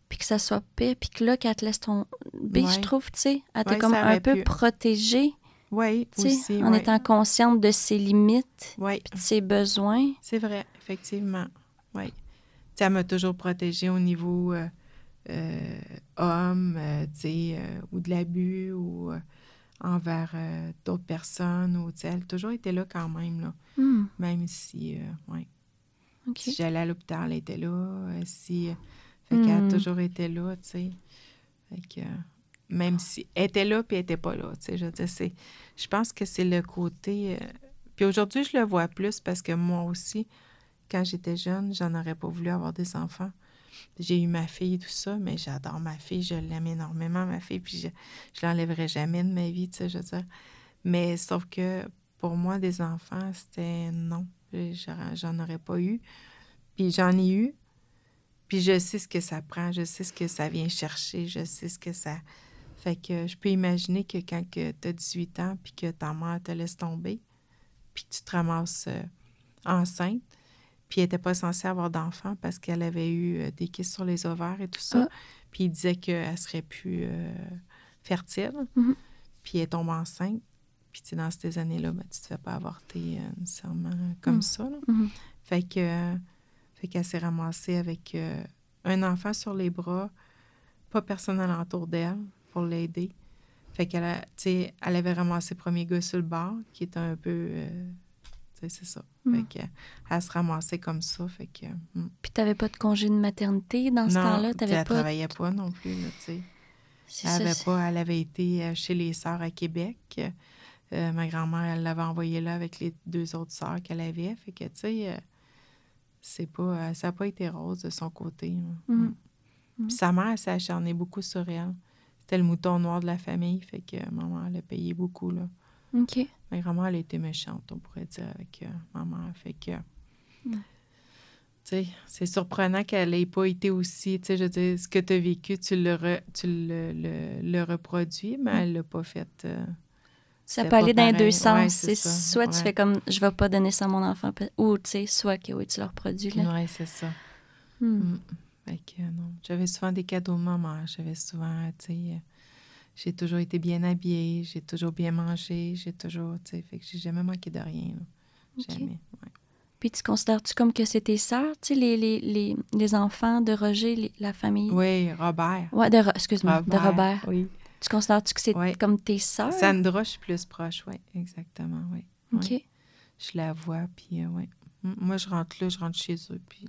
puis que ça soit pire, puis que là, qu'elle te laisse tomber, je trouve, tu sais, elle t'a comme un peu protégée. Oui, aussi. En étant consciente de ses limites puis de ses besoins. C'est vrai, effectivement. Oui. Tu sais, elle m'a toujours protégée au niveau homme, tu sais, ou de l'abus, ou envers d'autres personnes, ou tu sais, elle a toujours été là quand même, là. Même si, oui. Si j'allais à l'hôpital, elle était là. Fait qu'elle a toujours été là, tu sais. Fait que... même si elle était là, puis elle n'était pas là, tu sais, je veux dire, je pense que c'est le côté... Puis aujourd'hui, je le vois plus parce que moi aussi, quand j'étais jeune, j'en aurais pas voulu avoir des enfants. J'ai eu ma fille, tout ça, mais j'adore ma fille, je l'aime énormément, ma fille, puis je l'enlèverai jamais de ma vie, tu sais, je veux dire. Mais sauf que pour moi, des enfants, c'était non, j'en aurais pas eu. Puis j'en ai eu, puis je sais ce que ça prend, je sais ce que ça vient chercher, je sais ce que ça... Fait que je peux imaginer que quand tu as 18 ans puis que ta mère te laisse tomber, puis que tu te ramasses enceinte, puis elle n'était pas censée avoir d'enfant parce qu'elle avait eu des kystes sur les ovaires et tout ça, puis il disait qu'elle serait plus fertile, puis elle tombe enceinte, puis tu sais, dans ces années-là, ben, tu te fais pas avorter nécessairement comme ça, là. Fait qu'elle s'est ramassée avec un enfant sur les bras, pas personne alentour d'elle pour l'aider. Fait qu'elle elle avait ramassé le premier gars sur le bord, qui était un peu... tu sais, c'est ça. Fait qu'elle se ramassait comme ça, fait que... Puis t'avais pas de congé de maternité dans ce temps-là? Non, elle travaillait pas non plus, là, tu sais. Elle avait été chez les sœurs à Québec. Ma grand-mère, elle l'avait envoyée là avec les 2 autres sœurs qu'elle avait. Fait que, tu sais, ça n'a pas été rose de son côté. Puis sa mère, elle s'est acharnée beaucoup sur elle. C'était le mouton noir de la famille, fait que maman, elle a payé beaucoup, là. OK. Ma grand-mère, elle a été méchante, on pourrait dire, avec maman. Fait que, tu sais, c'est surprenant qu'elle n'ait pas été aussi, tu sais, je veux dire, ce que tu as vécu, tu le reproduis, mais elle l'a pas fait... ça peut aller dans les deux sens. Ouais, c'est soit tu fais comme, je vais pas donner ça à mon enfant, ou, tu sais, soit que oui, tu le reproduis, là. Oui, c'est ça. Fait que, non. J'avais souvent des cadeaux de maman. J'avais souvent, tu sais... j'ai toujours été bien habillée, j'ai toujours bien mangé, j'ai toujours, tu sais, fait que j'ai jamais manqué de rien, là. Jamais, Puis tu considères-tu comme que c'est tes sœurs, tu sais, les enfants de Roger, la famille? Oui, Robert. Ouais, excuse-moi, de Robert. Oui. Tu considères-tu que c'est comme tes sœurs? Sandra, je suis plus proche, oui, exactement, oui. OK. Je la vois, puis oui. Moi, je rentre là, je rentre chez eux, puis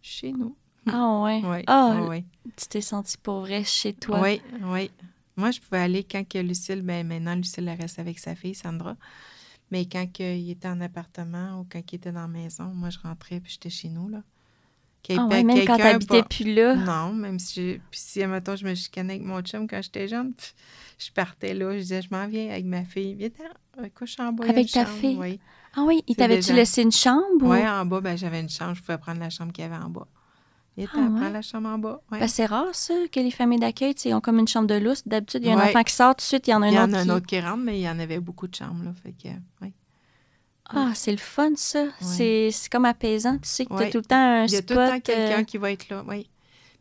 chez nous. Ah ouais? Oui, oui. Tu t'es sentie pour vrai chez toi? Oui, oui. Moi, je pouvais aller quand que Lucille, ben maintenant, Lucille, elle reste avec sa fille, Sandra. Mais quand il était en appartement ou quand il était dans la maison, moi, je rentrais puis j'étais chez nous, là. Même quand t'habitais plus là? Non, même si, puis si, admettons, je me chicanais avec mon chum quand j'étais jeune, je partais là, je disais, je m'en viens avec ma fille. Viens, couche en bas. Avec ta fille? Oui. Ah oui, t'avais-tu laissé une chambre? Oui, en bas, ben j'avais une chambre, je pouvais prendre la chambre qu'il y avait en bas. Prends la chambre en bas. Ouais. Ben, c'est rare, ça, que les familles d'accueil, ils ont comme une chambre de lousse. D'habitude, il y a un enfant qui sort tout de suite, il y en a un autre. Il y en a un autre qui rentre, mais il y en avait beaucoup de chambres, là. Fait que, oui. Ah, c'est le fun, ça. Ouais. C'est comme apaisant. Tu sais que tu as tout le temps un spot. Il y a tout le temps quelqu'un qui va être là, oui.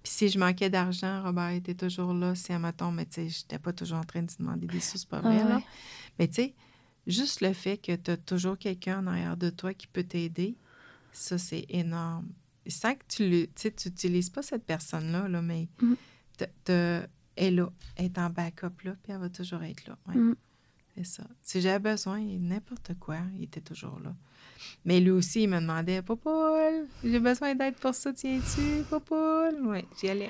Puis si je manquais d'argent, Robert était toujours là. Si, admettons, mais tu sais, je n'étais pas toujours en train de demander des sous, c'est pas vrai, là. Mais tu sais, juste le fait que tu as toujours quelqu'un en arrière de toi qui peut t'aider, ça, c'est énorme. Sans que tu n'utilises pas cette personne-là, là, mais elle est là, elle est en backup, là, puis elle va toujours être là. Ouais. C'est ça. Si j'avais besoin, n'importe quoi, il était toujours là. Mais lui aussi, il me demandait, « Popoule, j'ai besoin d'aide pour ça, tiens-tu, Popoule? » Oui, j'y allais.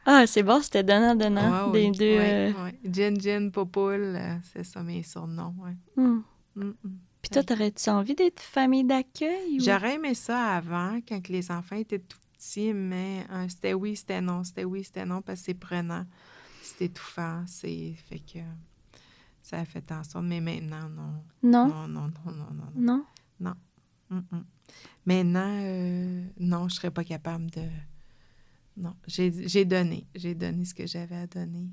Ah, c'est bon, c'était donnant-donnant, des deux... Oui. Gin, Popoule, c'est ça mes surnoms, oui. Puis toi, t'aurais-tu envie d'être famille d'accueil? Ou... J'aurais aimé ça avant, quand les enfants étaient tout petits, mais c'était oui, c'était non, c'était oui, c'était non, parce que c'est prenant, c'est étouffant, fait que ça a fait en sorte, mais maintenant, non. Non? Non, non, non, non, non, non. Non? Non. Mm-mm. Maintenant, non, je serais pas capable de... Non, j'ai donné ce que j'avais à donner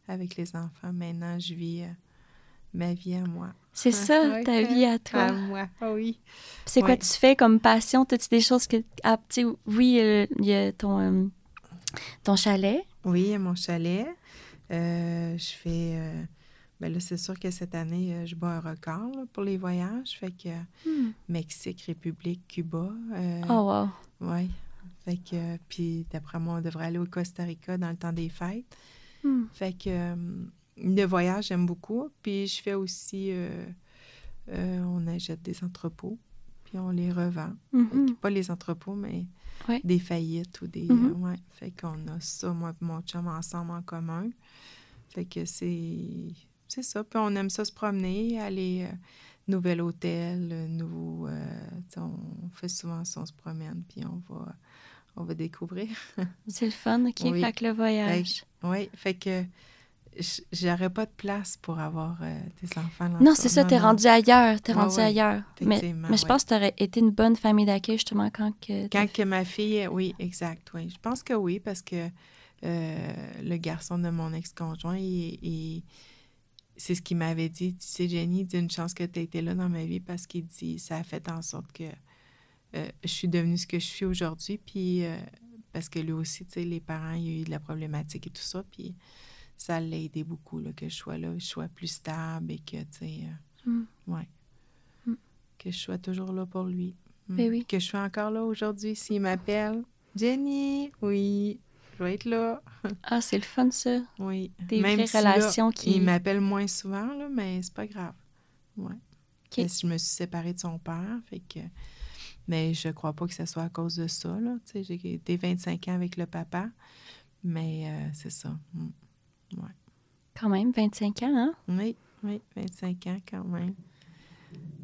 avec les enfants. Maintenant, je vis ma vie à moi. C'est ça, Ouais, ta vie à toi. À moi, oui. C'est quoi tu fais comme passion? T'as-tu des choses que... Ah, tu sais, oui, il y a ton chalet. Oui, il y a mon chalet. Je fais... ben là, c'est sûr que cette année, je bats un record là, pour les voyages. Fait que Mexique, République, Cuba. Oh, wow. Oui. Fait que... puis d'après moi, on devrait aller au Costa Rica dans le temps des fêtes. Fait que... le voyage, j'aime beaucoup. Puis je fais aussi... on achète des entrepôts, puis on les revend. Fait que, pas les entrepôts, mais des faillites ou des... ouais. Fait qu'on a ça, moi et mon chum, ensemble en commun. Fait que c'est ça. Puis on aime ça se promener, aller nouvel hôtel, nouveau... on fait souvent ça, on se promène, puis on va découvrir. C'est le fun, OK? Oui. Fait que le voyage. Oui, fait que j'aurais pas de place pour avoir des enfants. Non, c'est ça, t'es rendu ailleurs. T'es rendu ailleurs. Mais je pense que t'aurais été une bonne famille d'accueil, justement, quand que... Quand que ma fille... Oui, exact, oui. Je pense que oui, parce que le garçon de mon ex-conjoint, c'est ce qu'il m'avait dit. Tu sais, Jenny, dis une chance que tu as été là dans ma vie parce qu'il dit ça a fait en sorte que je suis devenue ce que je suis aujourd'hui. Puis, parce que lui aussi, tu sais, les parents, il y a eu de la problématique et tout ça. Puis, ça l'a aidé beaucoup, là, que je sois là, que je sois plus stable et que, tu sais, ouais. Que je sois toujours là pour lui. Ben oui. Que je sois encore là aujourd'hui s'il m'appelle. Jenny, oui. Je vais être là. Ah, c'est le fun, ça. Oui. Des Même vraies si, relations là, qui... il m'appelle moins souvent, là, mais c'est pas grave. Ouais. Okay. Je me suis séparée de son père, fait que... Mais je crois pas que ce soit à cause de ça, là. Tu sais, j'ai été 25 ans avec le papa, mais c'est ça. Ouais. Quand même, 25 ans, hein? Oui, 25 ans quand même.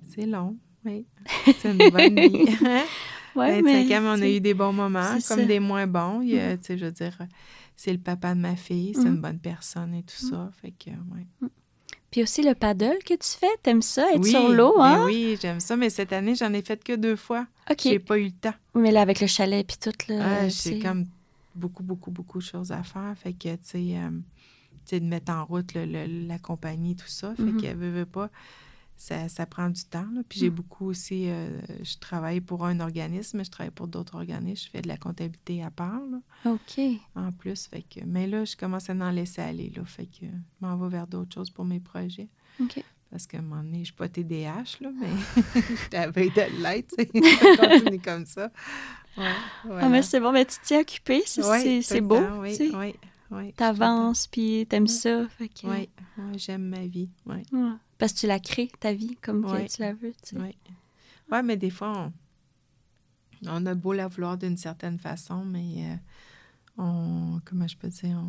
C'est long, oui. C'est une bonne vie. Ouais, 25 ans, mais on a eu des bons moments, comme ça. des moins bons. Tu sais, je veux dire, c'est le papa de ma fille, c'est une bonne personne et tout ça. Fait que, ouais. Puis aussi le paddle que tu fais, t'aimes ça, être oui, sur l'eau, hein? Oui, j'aime ça, mais cette année, j'en ai fait que 2 fois. OK. J'ai pas eu le temps. Mais là, avec le chalet puis tout, là... j'ai comme beaucoup de choses à faire. Fait que, tu sais, de mettre en route la compagnie, tout ça. Fait que, veut pas... Ça prend du temps. Là. Puis j'ai beaucoup aussi... je travaille pour un organisme, mais je travaille pour d'autres organismes. Je fais de la comptabilité à part, là. OK. En plus, fait que... Mais là, je commence à en laisser aller, là. Fait que je m'en vais vers d'autres choses pour mes projets. OK. Parce qu'à un moment donné, je suis pas TDAH, là, mais je t'avais de l'aide, tu sais. Ça continue comme ça. Ouais, voilà. Ah, mais c'est bon, mais tu t'es occupée, c'est beau, oui, tu sais. Oui. T'avances, puis t'aimes ça, fait que... Oui, j'aime ma vie, oui. Ouais. Parce que tu la crées, ta vie, comme que tu la veux, tu sais. Oui, mais des fois, on a beau la vouloir d'une certaine façon, mais comment je peux dire,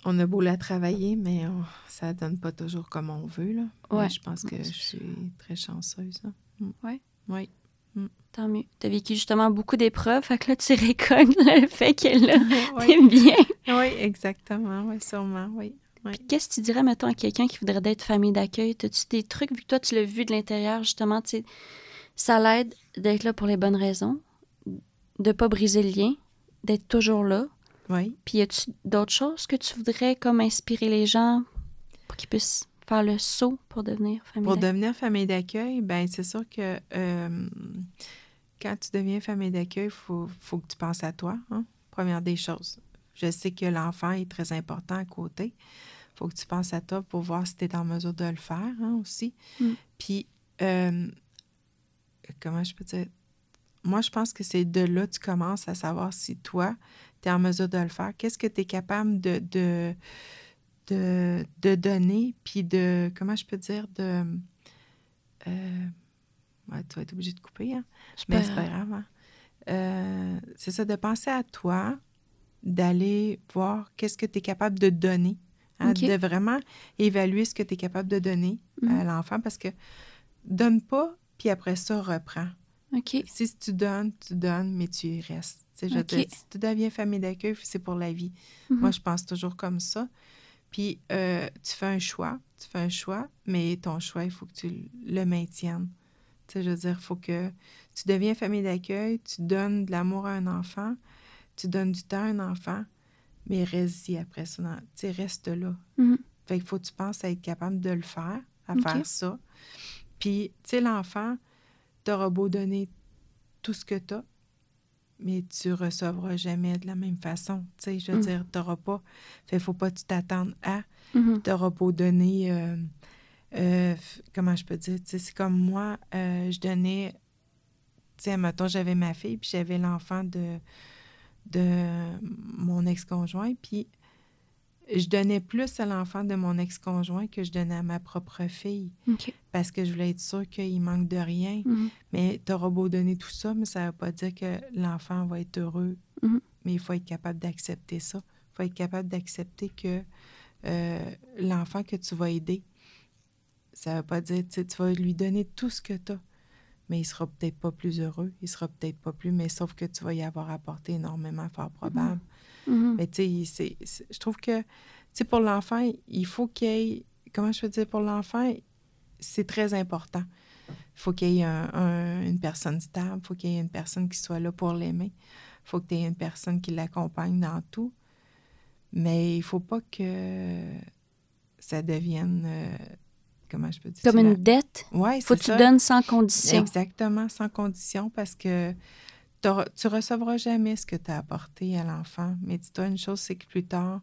on a beau la travailler, mais ça donne pas toujours comme on veut, là. Ouais. Mais je pense que je suis très chanceuse, là. Oui. Oui. Tant mieux. T'as vécu justement beaucoup d'épreuves, fait que là, tu récognes le fait qu'elle t'aime bien. Oui, exactement. Oui, sûrement, oui. Puis qu'est-ce que tu dirais, mettons, à quelqu'un qui voudrait être famille d'accueil? T'as-tu des trucs, vu que toi, tu l'as vu de l'intérieur, justement, tu sais, ça l'aide d'être là pour les bonnes raisons, de pas briser le lien, d'être toujours là. Oui. Puis y a-tu d'autres choses que tu voudrais comme inspirer les gens pour qu'ils puissent faire le saut pour devenir famille d'accueil? Pour devenir famille d'accueil, bien, c'est sûr que quand tu deviens famille d'accueil, faut que tu penses à toi, hein? Première des choses. Je sais que l'enfant est très important à côté. Il faut que tu penses à toi pour voir si tu es en mesure de le faire, hein, aussi. Puis, comment je peux dire? Moi, je pense que c'est de là que tu commences à savoir si toi, tu es en mesure de le faire. Qu'est-ce que tu es capable de donner, puis de... Comment je peux dire? Ouais, tu vas être obligé de couper, hein? Mais c'est pas grave, hein? C'est ça, de penser à toi, d'aller voir qu'est-ce que tu es capable de donner Hein, OK. de vraiment évaluer ce que tu es capable de donner à l'enfant parce que donne pas, puis après ça, reprends. OK. Si tu donnes, mais tu y restes. Je veux dire, si tu deviens famille d'accueil, c'est pour la vie. Moi, je pense toujours comme ça. Puis, tu fais un choix, mais ton choix, il faut que tu le maintiennes. Je veux dire, il faut que tu deviens famille d'accueil, tu donnes de l'amour à un enfant, tu donnes du temps à un enfant, mais reste-y après ça. Reste là. Fait qu'il faut que tu penses à être capable de le faire, faire ça. Puis, tu sais, l'enfant, t'auras beau donner tout ce que t'as, mais tu recevras jamais de la même façon. Tu sais, je veux dire, t'auras pas... Fait faut pas que tu t'attendes à... T'auras beau donner... comment je peux dire? Tu sais, c'est comme moi, je donnais... Tu sais, mettons, j'avais ma fille, puis j'avais l'enfant de mon ex-conjoint, puis je donnais plus à l'enfant de mon ex-conjoint que je donnais à ma propre fille. OK. Parce que je voulais être sûre qu'il manque de rien. Mais tu auras beau donner tout ça, mais ça ne veut pas dire que l'enfant va être heureux. Mais il faut être capable d'accepter ça. Il faut être capable d'accepter que l'enfant que tu vas aider, ça ne veut pas dire, tu vas lui donner tout ce que tu as. Mais il sera peut-être pas plus heureux, il sera peut-être pas plus, mais sauf que tu vas y avoir apporté énormément, fort probable. Mais tu sais, je trouve que, tu sais, pour l'enfant, il faut qu'il y ait, comment je peux dire, pour l'enfant, c'est très important. Il faut qu'il y ait une personne stable, il faut qu'il y ait une personne qui soit là pour l'aimer, il faut qu'il y ait une personne qui l'accompagne dans tout. Mais il faut pas que ça devienne... comment je peux dire? Comme une dette? Oui, faut que tu donnes sans condition. Exactement, sans condition, parce que tu recevras jamais ce que tu as apporté à l'enfant. Mais dis-toi une chose, c'est que plus tard,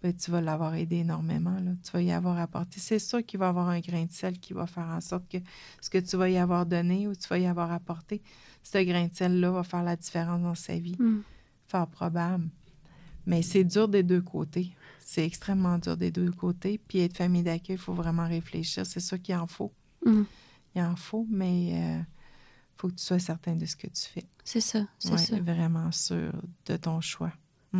ben, tu vas l'avoir aidé énormément. Là. Tu vas y avoir apporté. C'est sûr qu'il va y avoir un grain de sel qui va faire en sorte que ce que tu vas y avoir donné ou tu vas y avoir apporté, ce grain de sel-là va faire la différence dans sa vie. Fort probable. Mais c'est dur des deux côtés. C'est extrêmement dur des deux côtés. Puis être famille d'accueil, il faut vraiment réfléchir. C'est sûr qu'il en faut. Il en faut, mais il faut que tu sois certain de ce que tu fais. C'est ça, c'est ça. Vraiment sûr de ton choix.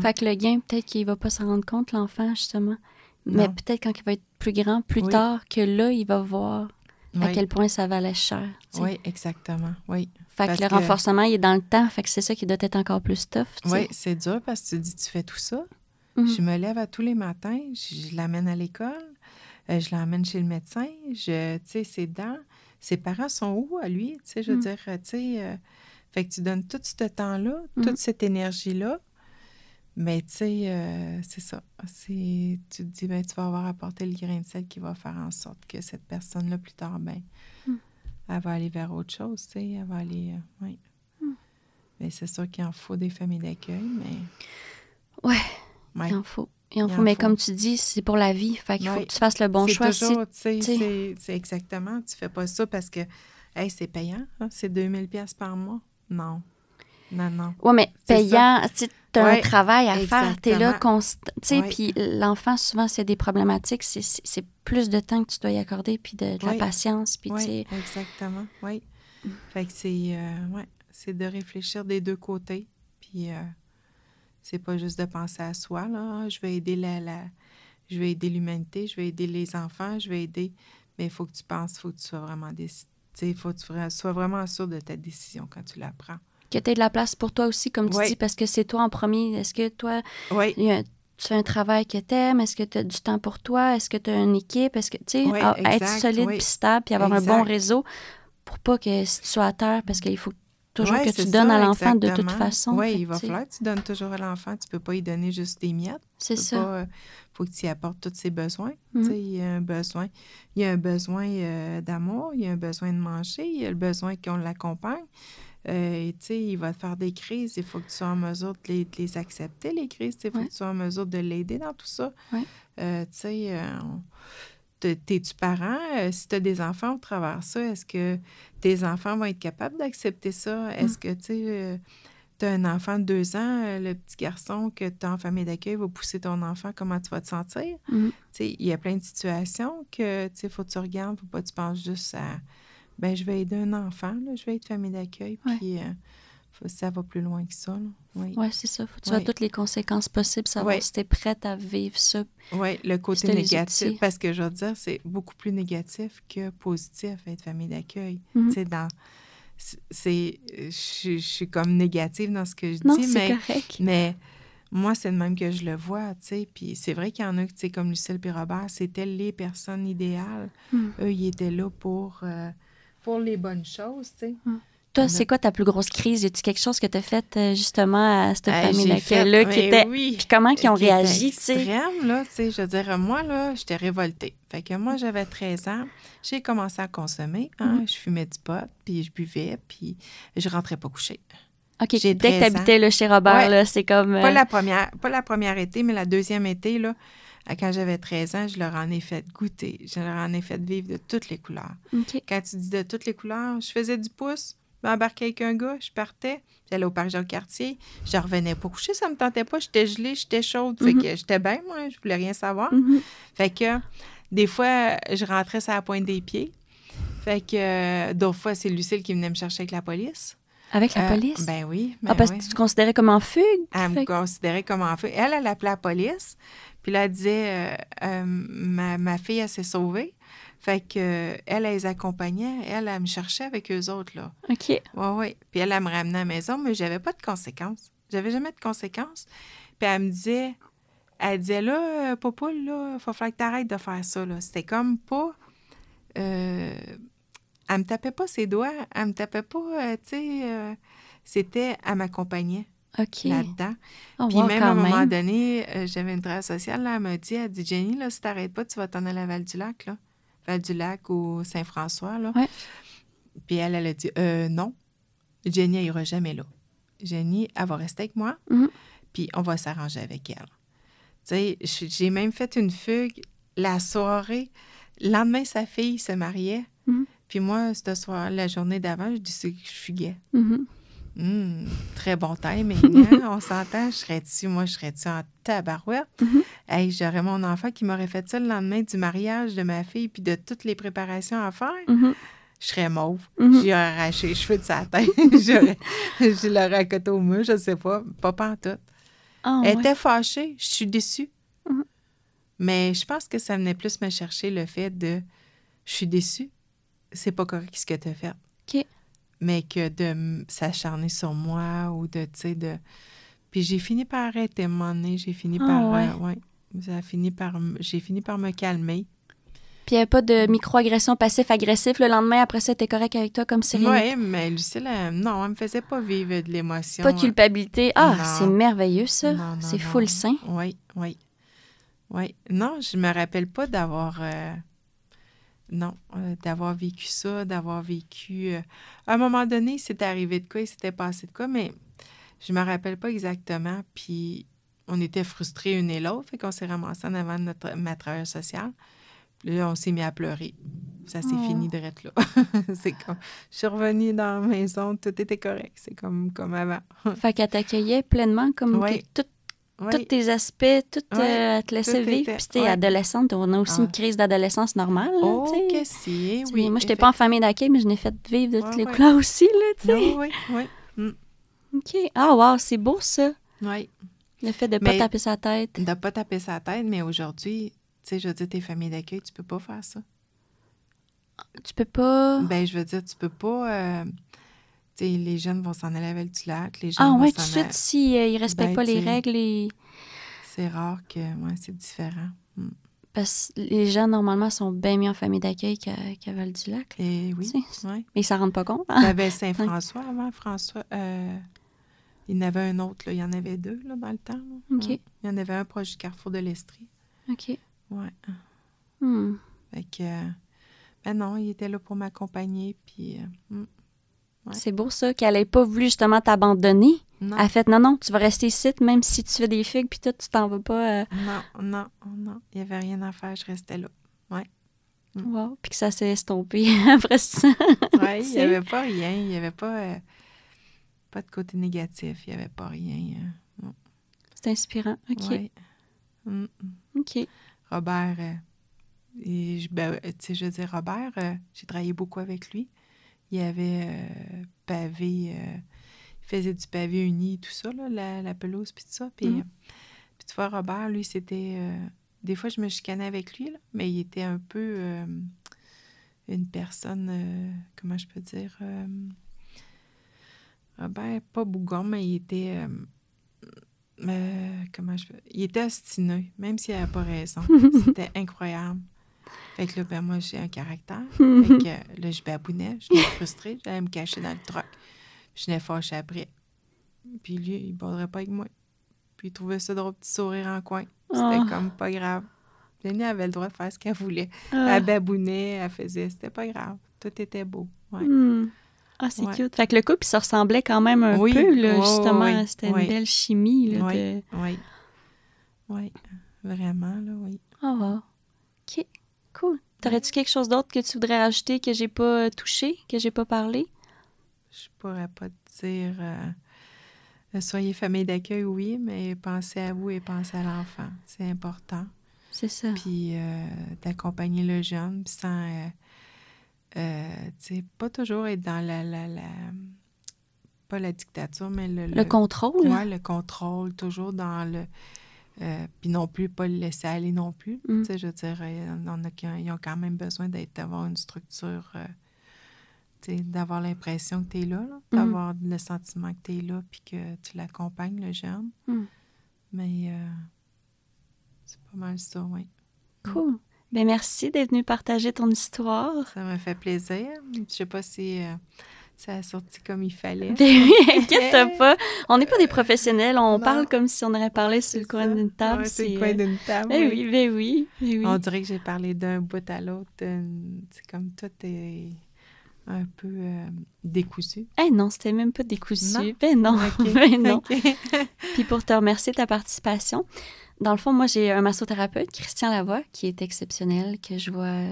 Fait que le gain, peut-être qu'il va pas s'en rendre compte, l'enfant, justement. Mais peut-être quand il va être plus grand, plus tard, que là, il va voir à quel point ça valait cher. T'sais. Oui, exactement, oui. Fait que le renforcement, il est dans le temps. Fait que c'est ça qui doit être encore plus tough. Oui, c'est dur parce que tu dis, tu fais tout ça. Je me lève à tous les matins, je l'amène à l'école, je l'emmène chez le médecin, tu sais, ses dents, ses parents sont où à lui, tu sais, je veux dire, tu sais, fait que tu donnes tout ce temps-là, toute cette énergie-là, mais tu sais, c'est ça, tu te dis, ben tu vas avoir apporté le grain de sel qui va faire en sorte que cette personne-là, plus tard, ben elle va aller vers autre chose, tu sais, elle va aller, oui. Mais c'est sûr qu'il en faut des familles d'accueil, mais... Ouais. Il en faut. Mais comme tu dis, c'est pour la vie. Fait qu'il faut que tu fasses le bon choix. C'est toujours, c'est exactement. Tu fais pas ça parce que, hey, c'est payant. Hein? C'est 2000 pièces par mois. Non. Oui, mais payant, tu as un travail à faire. Tu es là constant. Puis l'enfant, souvent, s'il y a des problématiques, c'est plus de temps que tu dois y accorder, puis de la patience. Puis, exactement. Oui. Fait que c'est de réfléchir des deux côtés. Puis... c'est pas juste de penser à soi, là. Je vais aider je vais aider l'humanité, je vais aider les enfants, je vais aider... Mais il faut que tu penses, il faut que tu sois vraiment il faut que tu sois vraiment sûr de ta décision quand tu la prends. Que tu aies de la place pour toi aussi, comme tu dis, parce que c'est toi en premier. Est-ce que toi, tu fais un travail que tu aimes? Est-ce que tu as du temps pour toi? Est-ce que tu as une équipe? Est-ce que, tu sais, être solide puis stable puis avoir un bon réseau pour pas que si tu sois à terre, parce qu'il faut toujours que tu donnes à l'enfant de toute façon. Oui, il va falloir que tu donnes toujours à l'enfant. Tu peux pas y donner juste des miettes. C'est ça. Il faut que tu y apportes tous ses besoins. Il y a un besoin. Il y a un besoin d'amour, il y a un besoin de manger, il y a le besoin qu'on l'accompagne. Il va te faire des crises. Il faut que tu sois en mesure de les accepter, les crises. Il faut que tu sois en mesure de l'aider dans tout ça. T'es-tu parent? Si tu as des enfants au travers ça, est-ce que tes enfants vont être capables d'accepter ça? Est-ce que, tu as un enfant de 2 ans, le petit garçon que tu as en famille d'accueil va pousser ton enfant, comment tu vas te sentir? Il y a plein de situations que, il faut que tu regardes, faut pas que tu penses juste à, je vais aider un enfant, là, je vais être famille d'accueil, puis Ça va plus loin que ça, là. Oui. Oui, c'est ça. Faut que tu aies toutes les conséquences possibles, savoir si tu es prête à vivre ça. Oui, le côté négatif, parce que je veux dire, c'est beaucoup plus négatif que positif être famille d'accueil. Tu sais, je suis comme négative dans ce que je dis, c'est correct. Mais moi, c'est de même que je le vois, tu sais. Puis c'est vrai qu'il y en a, tu sais, comme Lucille et Robert, c'était les personnes idéales. Eux, ils étaient là pour les bonnes choses, tu sais. Toi, c'est quoi ta plus grosse crise? Y a-t-il quelque chose que tu as fait justement à cette famille d'accueil-là qui était... Puis comment ils ont réagi, tu sais? Extrême, là, tu sais. Je veux dire, moi, là, j'étais révoltée. Fait que moi, j'avais 13 ans. J'ai commencé à consommer. Je fumais du pot, puis je buvais, puis je rentrais pas coucher. OK, dès que tu habitais là, chez Robert, là, c'est comme... Pas la première été, mais la deuxième été, là, quand j'avais 13 ans, je leur en ai fait goûter. Je leur en ai fait vivre de toutes les couleurs. Okay. Quand tu dis de toutes les couleurs, je faisais du pouce, je m'embarquais avec un gars, je partais, j'allais au parc Jean-Cartier, je revenais pas coucher, ça me tentait pas, j'étais gelée, j'étais chaude, fait que j'étais bien, moi, je voulais rien savoir. Fait que des fois, je rentrais sur la pointe des pieds. Fait que d'autres fois, c'est Lucille qui venait me chercher avec la police. Avec la police? Ben oui. Parce que tu te considérais comme en fugue? Elle me considérait comme en fugue. Elle appelait la police. Puis là, elle disait, ma fille, elle s'est sauvée. Fait que elle les accompagnait. Elle me cherchait avec eux autres, là. OK. Oui. Puis elle me ramenait à la maison, mais j'avais pas de conséquences. J'avais jamais de conséquences. Puis elle disait, là, Popoule, là, il faut falloir que tu arrêtes de faire ça, là. C'était comme pas... elle me tapait pas ses doigts, elle me tapait pas, tu sais, c'était, elle m'accompagnait là-dedans. Puis même à un moment donné, j'avais une travailleuse sociale, là, elle dit, Jenny, là, si t'arrêtes pas, tu vas t'en aller à Val-du-Lac, là. Val-du-Lac ou Saint-François, là. Ouais. Puis elle a dit, non, Jenny, elle ira jamais là. Jenny, elle va rester avec moi, puis on va s'arranger avec elle. Tu sais, j'ai même fait une fugue la soirée. Le lendemain, sa fille se mariait. Puis moi, ce soir, la journée d'avant, je dis que je fuguais. Très bon timing, hein? On s'entend, je serais-tu en tabarouette? Hey, j'aurais mon enfant qui m'aurait fait ça le lendemain du mariage de ma fille puis de toutes les préparations à faire. Je serais mauve. J'y aurais arraché les cheveux de sa tête. Je l'aurais accoté au mur, je sais pas. Pas pantoute. Elle était fâchée. Je suis déçue. Mais je pense que ça venait plus me chercher le fait de... Je suis déçue. C'est pas correct ce que tu as fait. OK. Mais que de s'acharner sur moi ou de, tu sais, de... Puis j'ai fini par arrêter à un moment donné. J'ai fini par... J'ai fini par me calmer. Puis il n'y avait pas de micro-agression passif-agressif le lendemain. Après ça, t'es correct avec toi comme Cyril? Oui, mais Lucille, non, elle me faisait pas vivre de l'émotion. Pas de culpabilité. Ah, non. C'est merveilleux, ça. Non, c'est full sain. Oui. Non, je me rappelle pas d'avoir... d'avoir vécu ça, d'avoir vécu... à un moment donné, c'était arrivé de quoi, il s'était passé de quoi, mais je me rappelle pas exactement. Puis on était frustrés une et l'autre, fait qu'on s'est ramassés en avant de ma travailleuse sociale. Puis là, on s'est mis à pleurer. Ça s'est fini direct là. C'est comme... Je suis revenue dans la maison, tout était correct. C'est comme avant. Fait qu'elle t'accueillait pleinement, comme tous tes aspects, tout te laissait vivre. Puis t'es adolescente, on a aussi une crise d'adolescence normale. Oh, que si, oui. Moi, je n'étais pas en famille d'accueil, mais je n'ai fait vivre de toutes les couleurs aussi, là, tu sais. Oui. OK. Ah, wow, c'est beau, ça. Oui. Le fait de ne pas taper sa tête. De ne pas taper sa tête, mais aujourd'hui, tu sais, je veux dire, tes familles d'accueil, tu peux pas faire ça. Tu peux pas... Ben, je veux dire, tu peux pas... tu sais, les jeunes vont s'en aller à Val-du-Lac, les jeunes vont tout de suite, s'ils ne respectent pas les règles... C'est rare que... Ouais, c'est différent. Parce que les gens, normalement, sont bien mieux en famille d'accueil qu'à Val-du-Lac. Et oui, Mais ils s'en rendent pas compte. Il y avait Saint-François avant, François... il y en avait un autre, là. Il y en avait deux, là, dans le temps. Là. OK. Il y en avait un proche du carrefour de l'Estrie. OK. Ouais. Fait que... ben non, il était là pour m'accompagner, puis... C'est beau, ça, qu'elle n'ait pas voulu, justement, t'abandonner. Non. Elle a fait, non, tu vas rester ici, même si tu fais des figues, puis tout, tu t'en vas pas... Non. Il n'y avait rien à faire, je restais là. Ouais. Wow. Puis que ça s'est estompé après ça. Oui, il n'y avait pas rien. Il n'y avait pas de côté négatif. Il n'y avait pas rien. Non. C'est inspirant. OK. Ouais. OK. Robert, tu sais, je veux dire, Robert, j'ai travaillé beaucoup avec lui. Il avait pavé, il faisait du pavé uni, tout ça, là, la pelouse, puis tout ça. Puis tu vois, Robert, lui, c'était... des fois, je me chicanais avec lui, là, mais il était un peu une personne... comment je peux dire? Robert, pas bougon, mais il était... il était ostineux, même s'il n'avait pas raison. C'était incroyable. Fait que là, ben moi, j'ai un caractère. Fait que là, je babounais, je venais frustrée, j'allais me cacher dans le truck. Je venais fâchée après. Puis lui, il ne baudrait pas avec moi. Puis il trouvait ça drôle, petit sourire en coin. C'était comme pas grave. Jenny avait le droit de faire ce qu'elle voulait. Elle babounait, elle faisait... C'était pas grave. Tout était beau. Ouais. Ah, c'est cute. Fait que le couple, il se ressemblait quand même un peu, là, justement. C'était une belle chimie, là. Oui. Vraiment, là, oui. Ah, OK. Cool. T'aurais-tu quelque chose d'autre que tu voudrais rajouter que j'ai pas touché, que j'ai pas parlé? Je pourrais pas te dire... soyez famille d'accueil, oui, mais pensez à vous et pensez à l'enfant. C'est important. C'est ça. Puis d'accompagner le jeune, puis sans... tu sais, pas toujours être dans pas la dictature, mais le contrôle. Oui, le contrôle, toujours dans le... puis non plus, pas le laisser aller non plus. Tu sais, je veux dire, ils ont quand même besoin d'avoir une structure, tu sais, d'avoir l'impression que tu es là, d'avoir le sentiment que tu es là, puis que tu l'accompagnes, le jeune. Mais c'est pas mal ça, oui. Cool. Bien, merci d'être venu partager ton histoire. Ça m'a fait plaisir. Je sais pas si ça a sorti comme il fallait. Ben oui, inquiète pas. On n'est pas des professionnels. On parle comme si on aurait parlé sur le coin d'une table. Ouais, c'est le coin d'une table. Ben oui. On dirait que j'ai parlé d'un bout à l'autre. C'est comme tout est un peu décousu. Non, c'était même pas décousu. Non? Ben non. Okay. Ben non. Okay. Puis pour te remercier de ta participation, dans le fond, moi, j'ai un massothérapeute, Christian Lavoie, qui est exceptionnel, que je vois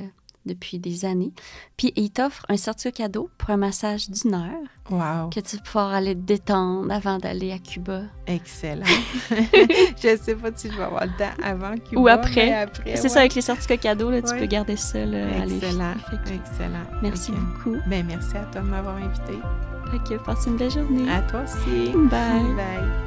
depuis des années. Puis il t'offre un certificat cadeau pour un massage d'1 heure. Wow! Que tu vas pouvoir aller te détendre avant d'aller à Cuba. Excellent! Je sais pas si je vais avoir le temps avant Cuba. Ou après. Après c'est ça, avec les certificats cadeaux, là, tu peux garder ça. Là, excellent! Excellent! Merci beaucoup. Ben merci à toi de m'avoir invité. Fait que passe une belle journée. À toi aussi. Bye! Bye!